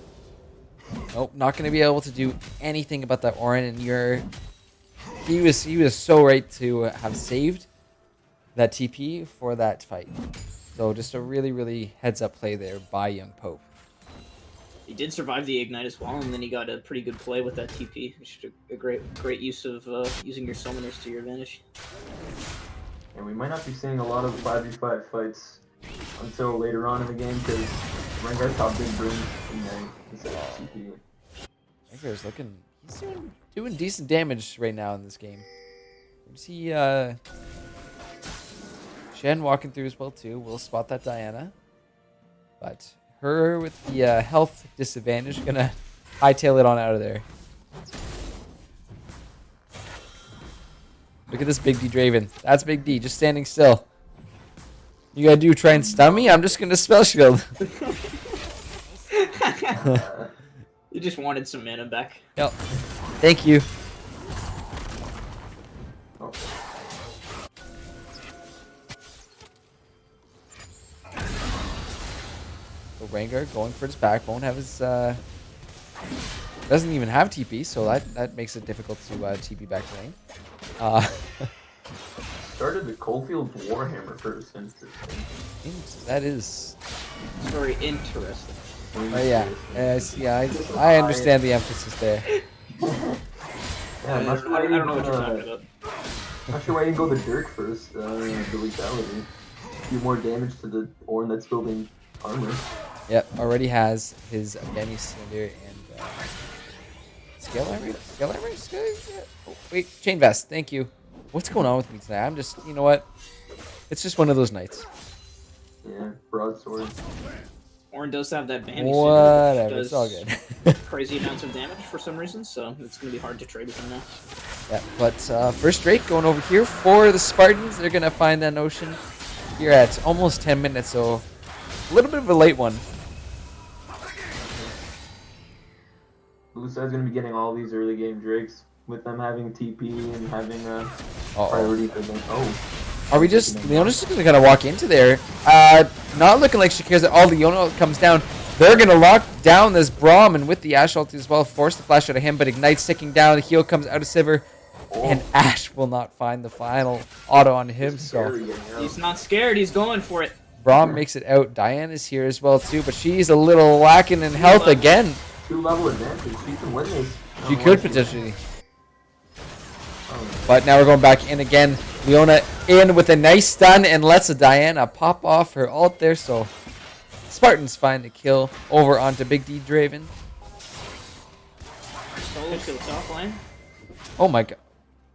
Speaker 2: Nope, not gonna be able to do anything about that Ornn. And he was so right to have saved that TP for that fight. So just a really, really heads up play there by young Pope.
Speaker 4: He did survive the Ignite as well, and then he got a pretty good play with that TP, which is a great use of using your summoners to your advantage.
Speaker 3: And we might not be seeing a lot of 5v5 fights until later on in the game because Rengar top big boom Ignite instead of TP.
Speaker 2: Rengar's he's doing decent damage right now in this game. You see Shen walking through as well too. We'll spot that Diana. But her with the health disadvantage gonna hightail it on out of there. Look at this Big D Draven. That's Big D, just standing still. You gotta do try and stun me? I'm just gonna spell shield.
Speaker 4: You just wanted some mana back.
Speaker 2: Yep. Thank you.
Speaker 3: Oh.
Speaker 2: So Rengar going for his back. Won't have his doesn't even have TP, so that makes it difficult to TP back lane.
Speaker 3: Started the Coalfields Warhammer first. Interesting.
Speaker 2: That is.
Speaker 4: It's very interesting.
Speaker 2: Oh yeah. I understand the emphasis there.
Speaker 3: Yeah,
Speaker 4: I
Speaker 3: I'm not sure why
Speaker 4: don't
Speaker 3: you
Speaker 4: know what you're talking
Speaker 3: didn't,
Speaker 4: about.
Speaker 3: not sure why you didn't go the Dirk first. The lethality. Do more damage to the Ornn that's building armor.
Speaker 2: Yep, already has his Benny Cinder and Scale Armor? Scale Armor? Oh, wait, Chain Vest, thank you. What's going on with me tonight? I'm just, you know what? It's just one of those nights.
Speaker 3: Yeah, broadsword.
Speaker 4: Ornn does have that Bambi
Speaker 2: Whatever,
Speaker 4: does
Speaker 2: it's all good.
Speaker 4: crazy amounts of damage for some reason, so it's going to be hard to trade with him now.
Speaker 2: Yeah, but first Drake going over here for the Spartans. They're going to find that Ocean here at almost 10 minutes, so a little bit of a late one.
Speaker 3: Blue Side's gonna be getting all these early game Drakes with them having TP and having priority for them. Oh.
Speaker 2: Are we just... Leona's just going to kind of walk into there. Not looking like she cares at all. Leona comes down. They're going to lock down this Braum, and with the Ashe ulti as well, force the flash out of him, but Ignite's ticking down. The heal comes out of Sivir, and Ashe will not find the final auto on him, so...
Speaker 4: He's not scared, he's going for it.
Speaker 2: Braum makes it out. Diane is here as well, too, but she's a little lacking in health again.
Speaker 3: 2-level advantage. She can win this.
Speaker 2: She could potentially. But now we're going back in again. Leona in with a nice stun and lets a Diana pop off her ult there. So Spartans find the kill over onto Big D Draven.
Speaker 4: Solo to the top lane.
Speaker 2: Oh my god.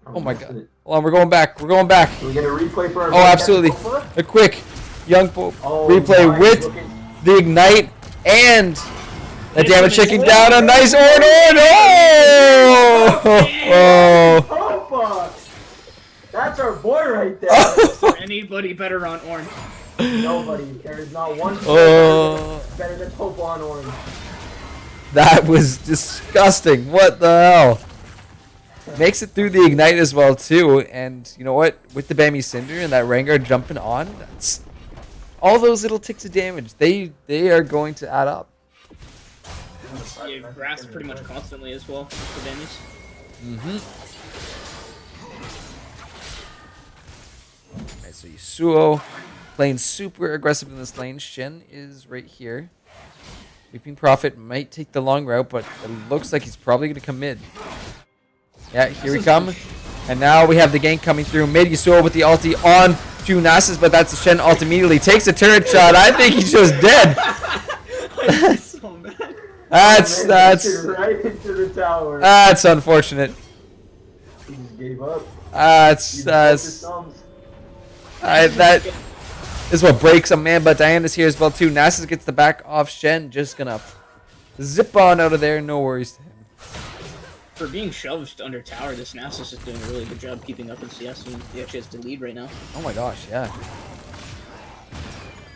Speaker 2: Oh my god. Hold on, we're going back. We're going back.
Speaker 3: Can we get a replay for our
Speaker 2: Oh, absolutely. A quick young replay
Speaker 3: nice.
Speaker 2: with the Ignite and the damage checking down. A nice Ornn. Oh!
Speaker 3: Oh! That's our boy right there.
Speaker 4: Is there anybody better on Ornn?
Speaker 3: Nobody. There is not one better than Pope on Ornn.
Speaker 2: That was disgusting. What the hell? Makes it through the Ignite as well, too. And you know what? With the Bambi Cinder and that Rengar jumping on, that's all those little ticks of damage. They are going to add up.
Speaker 4: You have grass pretty much constantly as well for damage.
Speaker 2: Alright, so Yasuo playing super aggressive in this lane. Shen is right here. Weeping Prophet might take the long route, but it looks like he's probably going to come mid. Yeah, here we come. And now we have the gank coming through mid. Yasuo with the ulti on to Nasus, but that's the Shen ult immediately. Takes a turret shot. I think he's just dead.
Speaker 4: I'm so mad.
Speaker 2: That's
Speaker 3: Right into the tower.
Speaker 2: That's unfortunate.
Speaker 3: He just gave up.
Speaker 2: That's
Speaker 3: He broke his thumbs.
Speaker 2: that is what breaks a man. But Diana's here as well too. Nasus gets the back off Shen. Just gonna zip on out of there. No worries to him.
Speaker 4: For being shoved under tower, this Nasus is doing a really good job keeping up in CS, and he actually has the lead right now.
Speaker 2: Oh my gosh, yeah.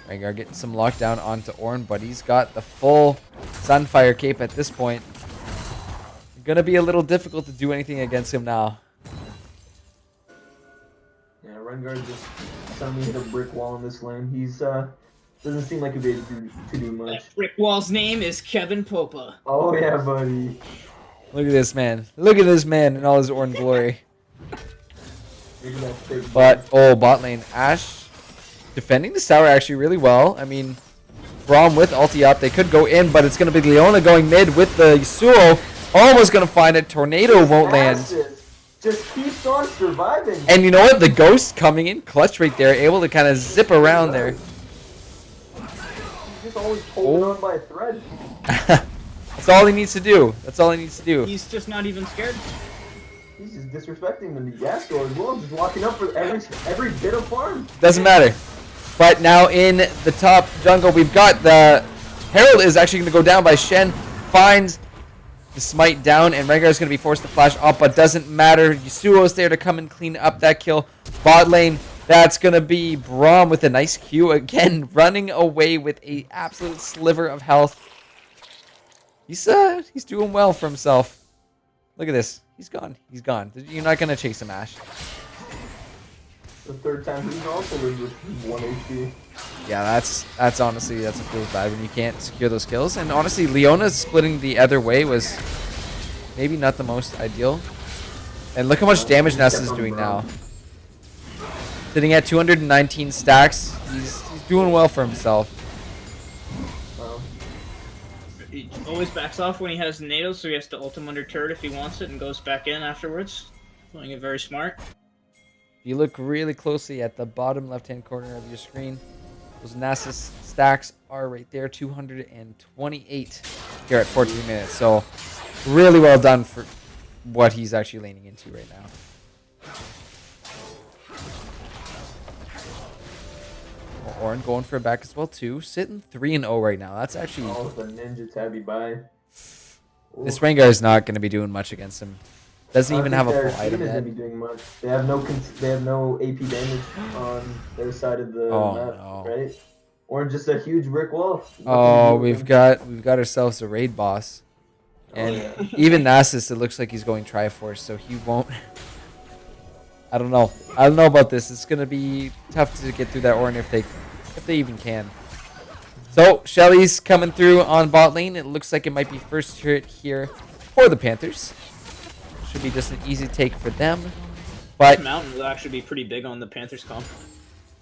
Speaker 2: Rengar getting some lockdown onto Ornn, but he's got the full Sunfire cape at this point. Gonna be a little difficult to do anything against him now.
Speaker 3: Yeah, Rengar just suddenly hit a brick wall in this lane. He's doesn't seem like he'd be able to do much.
Speaker 4: That brick wall's name is Kevin Popa.
Speaker 3: Oh yeah, buddy.
Speaker 2: Look at this man. Look at this man in all his Ornn glory.
Speaker 3: Look at that thick
Speaker 2: But, oh, bot lane. Ashe defending this tower actually really well. I mean, Braum with ulti up. They could go in, but it's going to be Leona going mid with the Yasuo. Almost going to find it. Tornado won't land.
Speaker 3: Just keeps on surviving.
Speaker 2: And you know what? The Ghost coming in clutch right there. Able to kind of zip around there.
Speaker 3: He's just always holding on by a thread.
Speaker 2: That's all he needs to do. That's all he needs to do.
Speaker 4: He's just not even scared.
Speaker 3: He's just disrespecting the Yasuo as well. Just walking up for every bit of farm.
Speaker 2: Doesn't matter. But now in the top jungle, we've got the Herald is actually going to go down by Shen. Finds the smite down, and Rengar is going to be forced to flash up, but doesn't matter. Yasuo's there to come and clean up that kill. Bot lane, that's going to be Braum with a nice Q. Again, running away with a absolute sliver of health. He's doing well for himself. Look at this. He's gone. He's gone. You're not going to chase him, Ashe.
Speaker 3: The third time he's also lived with 1 HP.
Speaker 2: Yeah, that's honestly, that's a feels bad when you can't secure those kills. And honestly, Leona splitting the other way was maybe not the most ideal. And look how much damage Nasus is doing now. Sitting at 219 stacks. He's doing well for himself.
Speaker 4: He always backs off when he has nados, so he has to ult him under turret if he wants it and goes back in afterwards. Playing it very smart.
Speaker 2: If you look really closely at the bottom left-hand corner of your screen, those Nasus stacks are right there, 228 here at 14 minutes. So really well done for what he's actually laning into right now. Ornn going for a back as well too, sitting 3-0 right now. That's actually.
Speaker 3: Oh, the ninja tabby by.
Speaker 2: This Rengar is not going to be doing much against him. Doesn't even have a full item
Speaker 3: yet. Be doing much. They have no AP damage on their side of the map, right? Or just a huge brick wall.
Speaker 2: Oh, we've got ourselves a raid boss, and even Nasus, it looks like he's going Triforce, so he won't. I don't know about this. It's gonna be tough to get through that Ornn if they even can. So Shelly's coming through on bot lane. It looks like it might be first turret here for the Panthers. Should be just an easy take for them. But
Speaker 4: Mountain will actually be pretty big on the Panthers comp.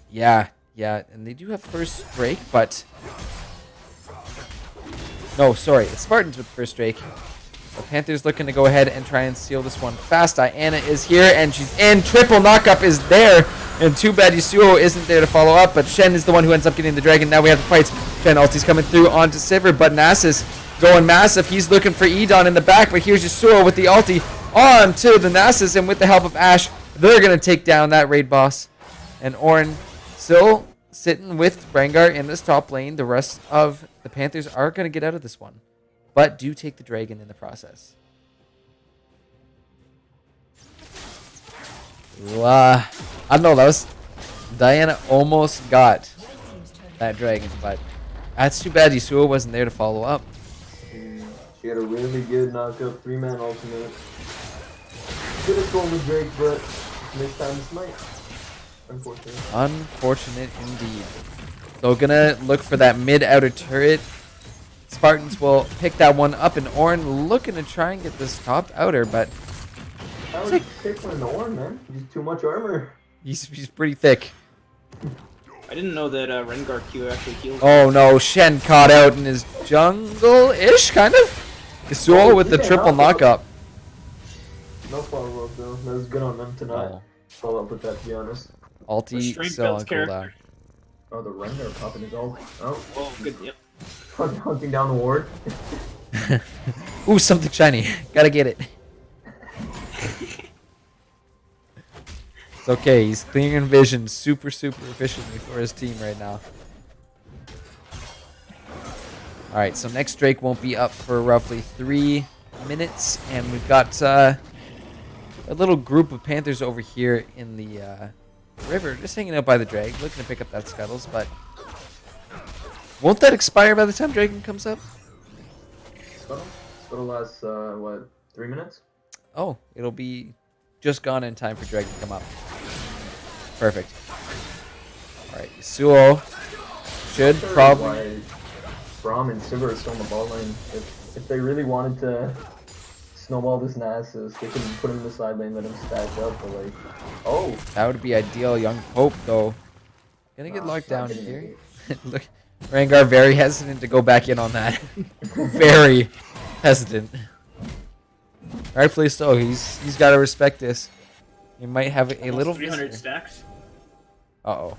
Speaker 2: Yeah, and they do have first Drake, but no, sorry, it's Spartans with first Drake. The Panthers looking to go ahead and try and steal this one fast. Diana is here, and she's in. Triple knockup is there, and too bad Yasuo isn't there to follow up, but Shen is the one who ends up getting the dragon. Now we have the fights. Shen ulti's coming through onto Sivir, but Nasus going massive. He's looking for Edon in the back, but here's Yasuo with the ulti on to the Nasus, and with the help of Ashe, they're going to take down that raid boss. And Ornn still sitting with Rengar in this top lane. The rest of the Panthers are going to get out of this one, but do take the dragon in the process. I don't know, that was Diana almost got that dragon, but that's too bad Yasuo wasn't there to follow up.
Speaker 3: She had a really good knockup, 3-man ultimate. Could have stolen the Drake, but missed time to smite. Unfortunate.
Speaker 2: Unfortunate indeed. So gonna look for that mid outer turret. Spartans will pick that one up, and Ornn looking to try and get this top outer, but
Speaker 3: I would pick one Ornn, man. He's too much armor.
Speaker 2: he's pretty thick.
Speaker 4: I didn't know that Rengar Q actually heals.
Speaker 2: Oh no, Shen caught out in his jungle-ish, kind of. Yasuo with the triple knockup.
Speaker 3: No follow-up though. That was good on them to not follow up with that, to be honest.
Speaker 2: Ulti still on cooldown.
Speaker 3: Oh, the Rengar popping his ult. Oh,
Speaker 4: Oh, good. Yep.
Speaker 3: hunting down the ward.
Speaker 2: Ooh, something shiny. Gotta get it. It's okay. He's clearing vision super efficiently for his team right now. Alright, so next Drake won't be up for roughly 3 minutes. And we've got a little group of Panthers over here in the river. Just hanging out by the Drag. Looking to pick up that Scuttles, but... Won't that expire by the time Dragon comes up?
Speaker 3: Scuttle lasts, what, 3 minutes?
Speaker 2: Oh, it'll be just gone in time for Dragon to come up. Perfect. Alright, Yasuo should probably...
Speaker 3: Why Braum and Sivir are still in the ball lane. If they really wanted to snowball this Nasus, they could put him in the side lane, let him stack up, but like... Oh!
Speaker 2: That would be ideal. Young Pope, though. Gonna get locked down here. Look, Rengar very hesitant to go back in on that. Very hesitant. Rightfully so. He's got to respect this. He might have a little...
Speaker 4: 300 stacks.
Speaker 2: Uh-oh.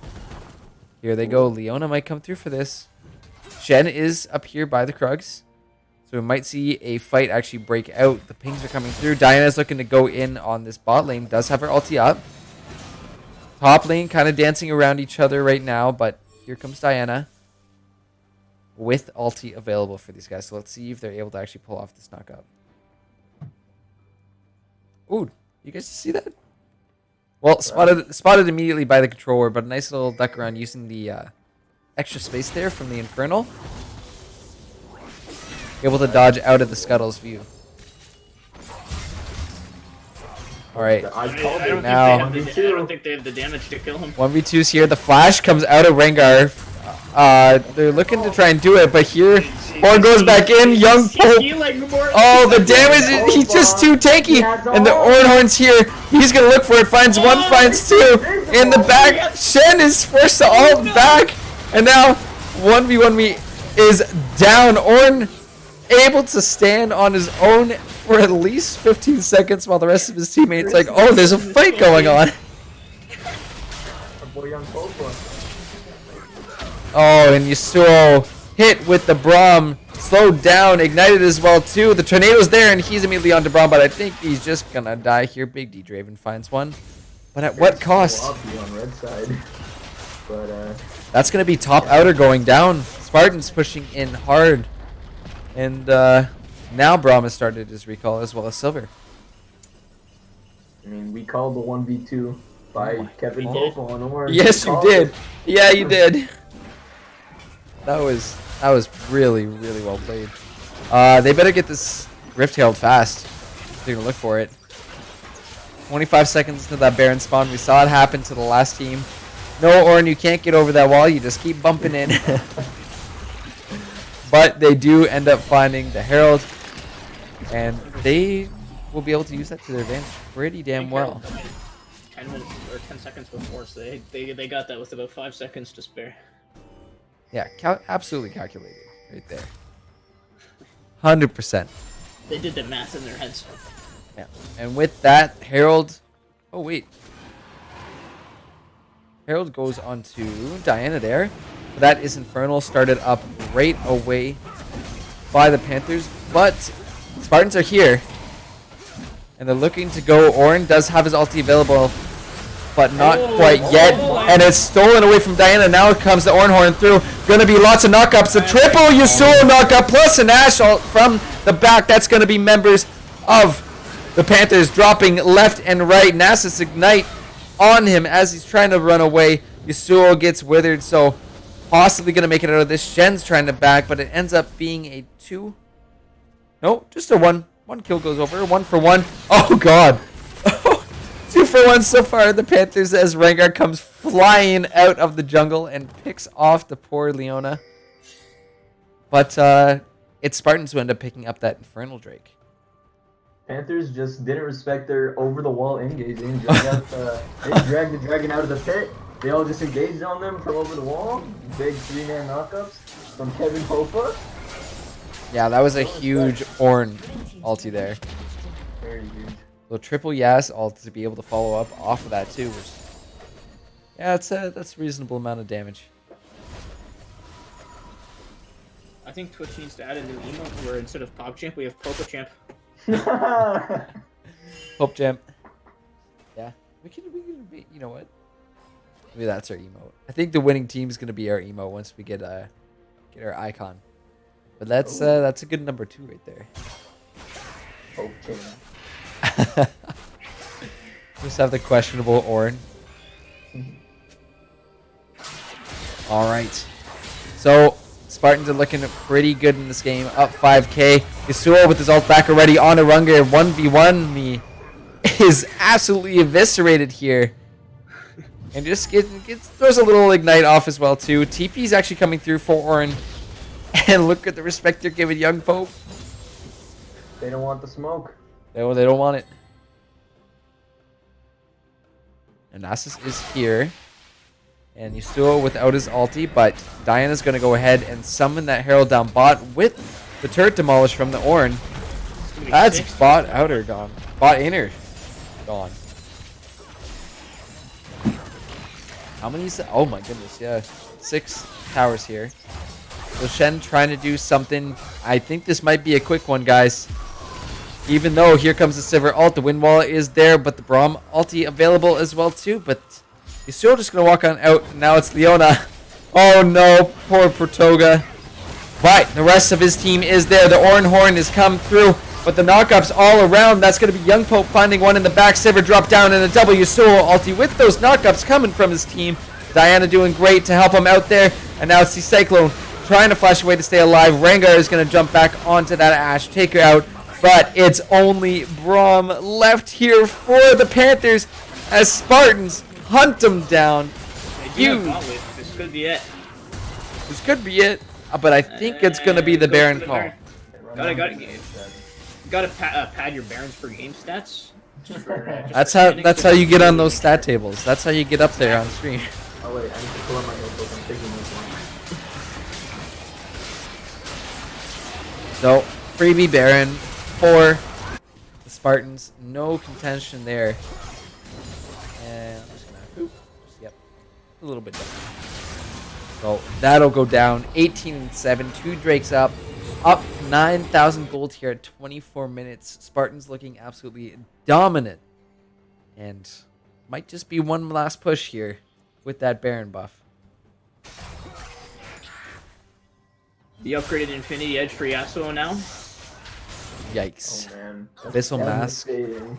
Speaker 2: Here they go. Leona might come through for this. Shen is up here by the Krugs. So we might see a fight actually break out. The pings are coming through. Diana's looking to go in on this bot lane. Does have her ulti up. Top lane kind of dancing around each other right now. But here comes Diana. With ulti available for these guys. So let's see if they're able to actually pull off this knockup. Ooh, you guys see that? Well, spotted immediately by the controller, but a nice little duck around using the extra space there from the Infernal. Able to dodge out of the Scuttle's view. Alright,
Speaker 4: I don't think they have the damage to kill him.
Speaker 2: 1v2's here. The flash comes out of Rengar. They're looking to try and do it, but here Horn goes back in. Young Pope. Oh, the damage! He's just too tanky. And the Ornhorn's here. He's gonna look for it. Finds one, finds two. In the back, Shen is forced to ult back, and now 1v1 is down. Ornn able to stand on his own for at least 15 seconds, while the rest of his teammates like, oh, there's a fight going on. Oh, and Yasuo hit with the Braum, slowed down, ignited as well too. The tornado's there, and he's immediately onto Braum, but I think he's just gonna die here. Big D Draven finds one, but at what cost?
Speaker 3: On red side. But
Speaker 2: that's gonna be top outer going down. Spartan's pushing in hard, and now Braum has started his recall as well as Silver.
Speaker 3: I mean, we called the 1v2 by Kevin Pope on Ornn.
Speaker 2: Yes, you did. Yeah, you did. That was really well played. They better get this Rift Herald fast. They're gonna look for it. 25 seconds into that Baron spawn. We saw it happen to the last team. No, Ornn, you can't get over that wall. You just keep bumping in. But they do end up finding the Herald, and they will be able to use that to their advantage pretty damn well.
Speaker 4: 10 minutes or 10 seconds before, so they got that with about 5 seconds to spare.
Speaker 2: Yeah, absolutely calculated right there. 100%.
Speaker 4: They did the math in their heads.
Speaker 2: Yeah, and with that, Herald... Oh, wait. Herald goes on to Diana there. That is Infernal, started up right away by the Panthers. But Spartans are here, and they're looking to go. Ornn does have his ulti available, but not quite yet. And it's stolen away from Diana. Now comes the Ornhorn through. Going to be lots of knockups. A triple Yasuo knockup plus an Ashe ult from the back. That's going to be members of the Panthers dropping left and right. Nasus Ignite on him as he's trying to run away. Yasuo gets withered, so possibly going to make it out of this. Shen's trying to back, but it ends up being a 2. No, just a 1. 1 kill goes over. 1 for 1. Oh, God. 2 for 1 so far. The Panthers as Rengar comes flying out of the jungle and picks off the poor Leona. But it's Spartans who end up picking up that Infernal Drake.
Speaker 3: Panthers just didn't respect their over-the-wall engaging. They dragged the dragon out of the pit. They all just engaged on them from over the wall. Big 3-man knockups from Kevin Popa.
Speaker 2: Yeah, that was a huge Ornn ulti there.
Speaker 3: Very huge.
Speaker 2: The triple Yas ult to be able to follow up off of that too. Which, yeah, that's a reasonable amount of damage.
Speaker 4: think Twitch needs to add a new emote where instead of PogChamp, we have PokeChamp.
Speaker 2: Hope Jam. Yeah. We can be, you know what? Maybe that's our emote. I think the winning team is gonna be our emote once we get our icon. But that's a good number 2 right there.
Speaker 3: Okay.
Speaker 2: Just have the questionable Ornn. All right. So Spartans are looking pretty good in this game. Up 5k. Yasuo with his ult back already on Arunga. 1v1 me is absolutely eviscerated here. And just throws a little ignite off as well too. TP's actually coming through for Ornn. And look at the respect they're giving Young Pope.
Speaker 3: They don't want the smoke.
Speaker 2: They don't want it. And Nasus is here. And Yasuo without his ulti, but Diana's going to go ahead and summon that Herald down bot with the turret demolish from the Ornn. That's bot outer gone. Bot inner gone. How many is that? Oh my goodness, yeah. 6 towers here. So Shen trying to do something. I think this might be a quick one, guys. Even though here comes the Sivir ult. The wind wall is there, but the Braum ulti available as well too. But he's still just going to walk on out. Now it's Leona. Oh no, poor Portoga. But the rest of his team is there. The Ornn Horn has come through. But the knockups all around. That's going to be Young Pope finding one in the back. Sivir dropped down and a double Yasuo ulti with those knockups coming from his team. Diana doing great to help him out there. And now it's the Cyclone trying to flash away to stay alive. Rengar is going to jump back onto that Ashe, take her out. But it's only Braum left here for the Panthers as Spartans hunt them down. Huge.
Speaker 4: This could be it.
Speaker 2: This could be it. But I think it's going to be the Baron call.
Speaker 4: Gotta pad your Barons per game stats. Just for,
Speaker 2: That's how you get on those stat tables. That's how you get up there on screen.
Speaker 3: Oh wait, I need to pull out my notebook. I'm taking this one.
Speaker 2: So, freebie Baron for the Spartans. No contention there. And I'm just gonna, yep, a little bit down. So that'll go down. 18-7. 2 Drakes up. Up 9,000 gold here at 24 minutes. Spartans looking absolutely dominant. And might just be one last push here with that Baron buff.
Speaker 4: The upgraded Infinity Edge for Yasuo now.
Speaker 2: Yikes.
Speaker 3: Oh man.
Speaker 2: Abyssal Mask
Speaker 3: Devastating.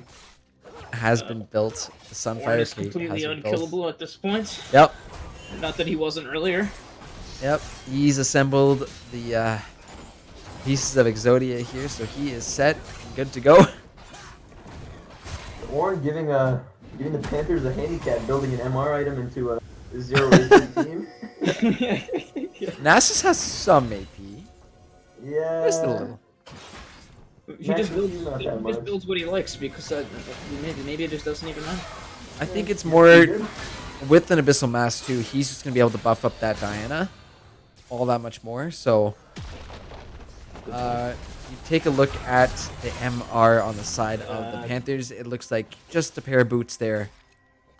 Speaker 2: has been built. The
Speaker 4: Ornn
Speaker 2: Sunfire
Speaker 4: is
Speaker 2: Cape
Speaker 4: completely
Speaker 2: has been built.
Speaker 4: unkillable at this point.
Speaker 2: Yep.
Speaker 4: Not that he wasn't earlier.
Speaker 2: Yep. He's assembled the pieces of Exodia here, so he is set and good to go.
Speaker 3: Ornn giving the Panthers a handicap, building an MR item into a 0 HP team.
Speaker 2: Nasus has some AP.
Speaker 3: Yeah.
Speaker 2: Just a little.
Speaker 4: He just
Speaker 3: Max is not that
Speaker 4: he just
Speaker 3: much.
Speaker 4: builds what he likes because maybe it just doesn't even matter.
Speaker 2: I think it's
Speaker 3: Pretty
Speaker 2: more
Speaker 3: good.
Speaker 2: with an Abyssal Mask too. He's just gonna be able to buff up that Diana all that much more. So, you take a look at the MR on the side of the Panthers. It looks like just a pair of boots there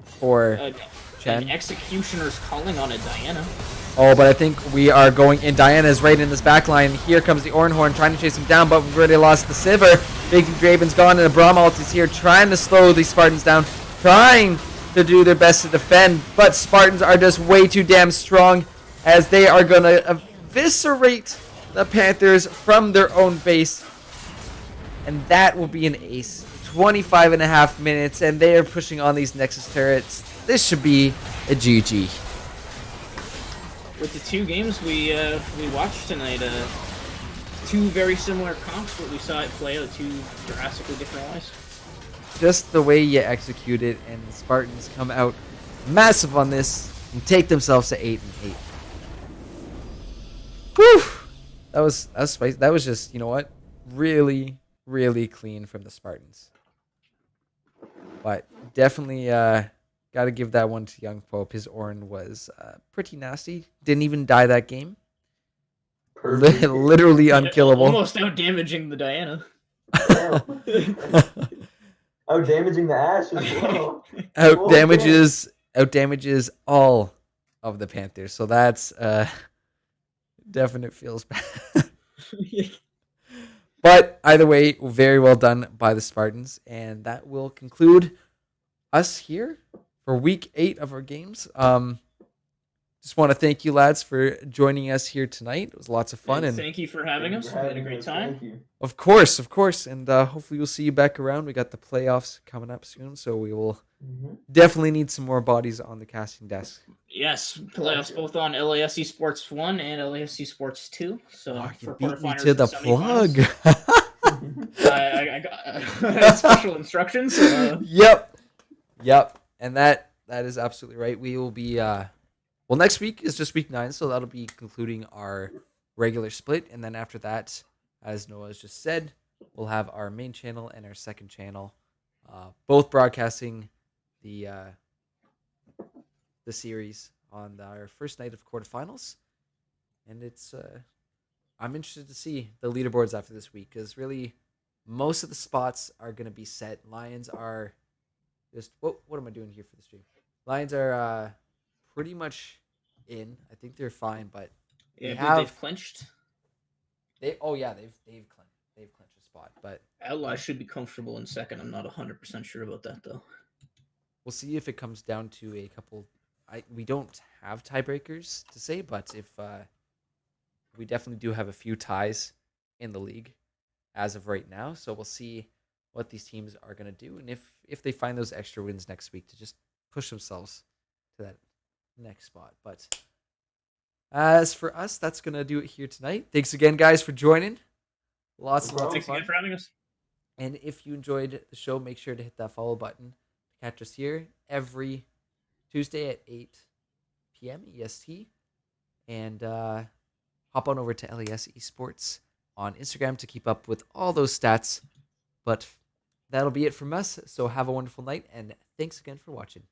Speaker 2: for Chen.
Speaker 4: An Executioner's calling on a Diana.
Speaker 2: Oh, but I think we are going in. Diana's right in this back line. Here comes the Ornn Horn trying to chase him down, but we've already lost the Sivir. Big Draven's gone, and the Braum ult is here trying to slow these Spartans down, trying to do their best to defend, but Spartans are just way too damn strong as they are going to eviscerate the Panthers from their own base. And that will be an ace. 25.5 minutes, and they are pushing on these Nexus turrets. This should be a GG.
Speaker 4: With the 2 games we watched tonight, 2 very similar comps, but we saw it play out 2 drastically different ways.
Speaker 2: Just the way you execute it, and the Spartans come out massive on this and take themselves to 8-8. Whew! That was spicy. That was just, you know what? Really, really clean from the Spartans. But definitely got to give that one to Young Pope. His Ornn was pretty nasty. Didn't even die that game.
Speaker 3: Perfect.
Speaker 2: Literally unkillable.
Speaker 4: Almost out damaging the Diana.
Speaker 3: Oh, damaging the Ashe as well.
Speaker 2: Out damages all of the Panthers. So that's definite feels bad. But either way, very well done by the Spartans. And that will conclude us here for week 8 of our games. Just want to thank you, lads, for joining us here tonight. It was lots of fun. And
Speaker 4: thank you for having us. We had a great time.
Speaker 3: Thank you.
Speaker 2: of course. And hopefully we'll see you back around. We got the playoffs coming up soon, so we will definitely need some more bodies on the casting desk.
Speaker 4: Yes, playoffs both on LASC Sports 1 and LASC Sports 2. So
Speaker 2: Oh, you
Speaker 4: for
Speaker 2: beat me
Speaker 4: quarterfinals
Speaker 2: to the
Speaker 4: and semifinals,
Speaker 2: plug.
Speaker 4: I got special instructions.
Speaker 2: Yep. And that is absolutely right. We will be well, next week is just week 9, so that'll be concluding our regular split, and then after that, as Noah has just said, we'll have our main channel and our second channel, both broadcasting the series on our first night of quarterfinals, and it's I'm interested to see the leaderboards after this week, because really most of the spots are going to be set. Lions are just what am I doing here for the stream? Lions are pretty much in. I think they're fine, but
Speaker 4: they've clinched.
Speaker 2: They've clinched a spot, but
Speaker 4: Outlaws should be comfortable in second. I'm not 100% sure about that though.
Speaker 2: we'll see if it comes down to a couple. We don't have tiebreakers to say, but if we definitely do have a few ties in the league as of right now, so we'll see what these teams are going to do, and if they find those extra wins next week to just push themselves to that next spot. But as for us, that's going to do it here tonight. Thanks again, guys, for joining. Lots and lots of
Speaker 4: Thanks
Speaker 2: fun.
Speaker 4: again for having us.
Speaker 2: And if you enjoyed the show, make sure to hit that follow button to catch us here every Tuesday at 8 p.m. EST. And hop on over to LAS Esports on Instagram to keep up with all those stats. But that'll be it from us. So have a wonderful night, and thanks again for watching.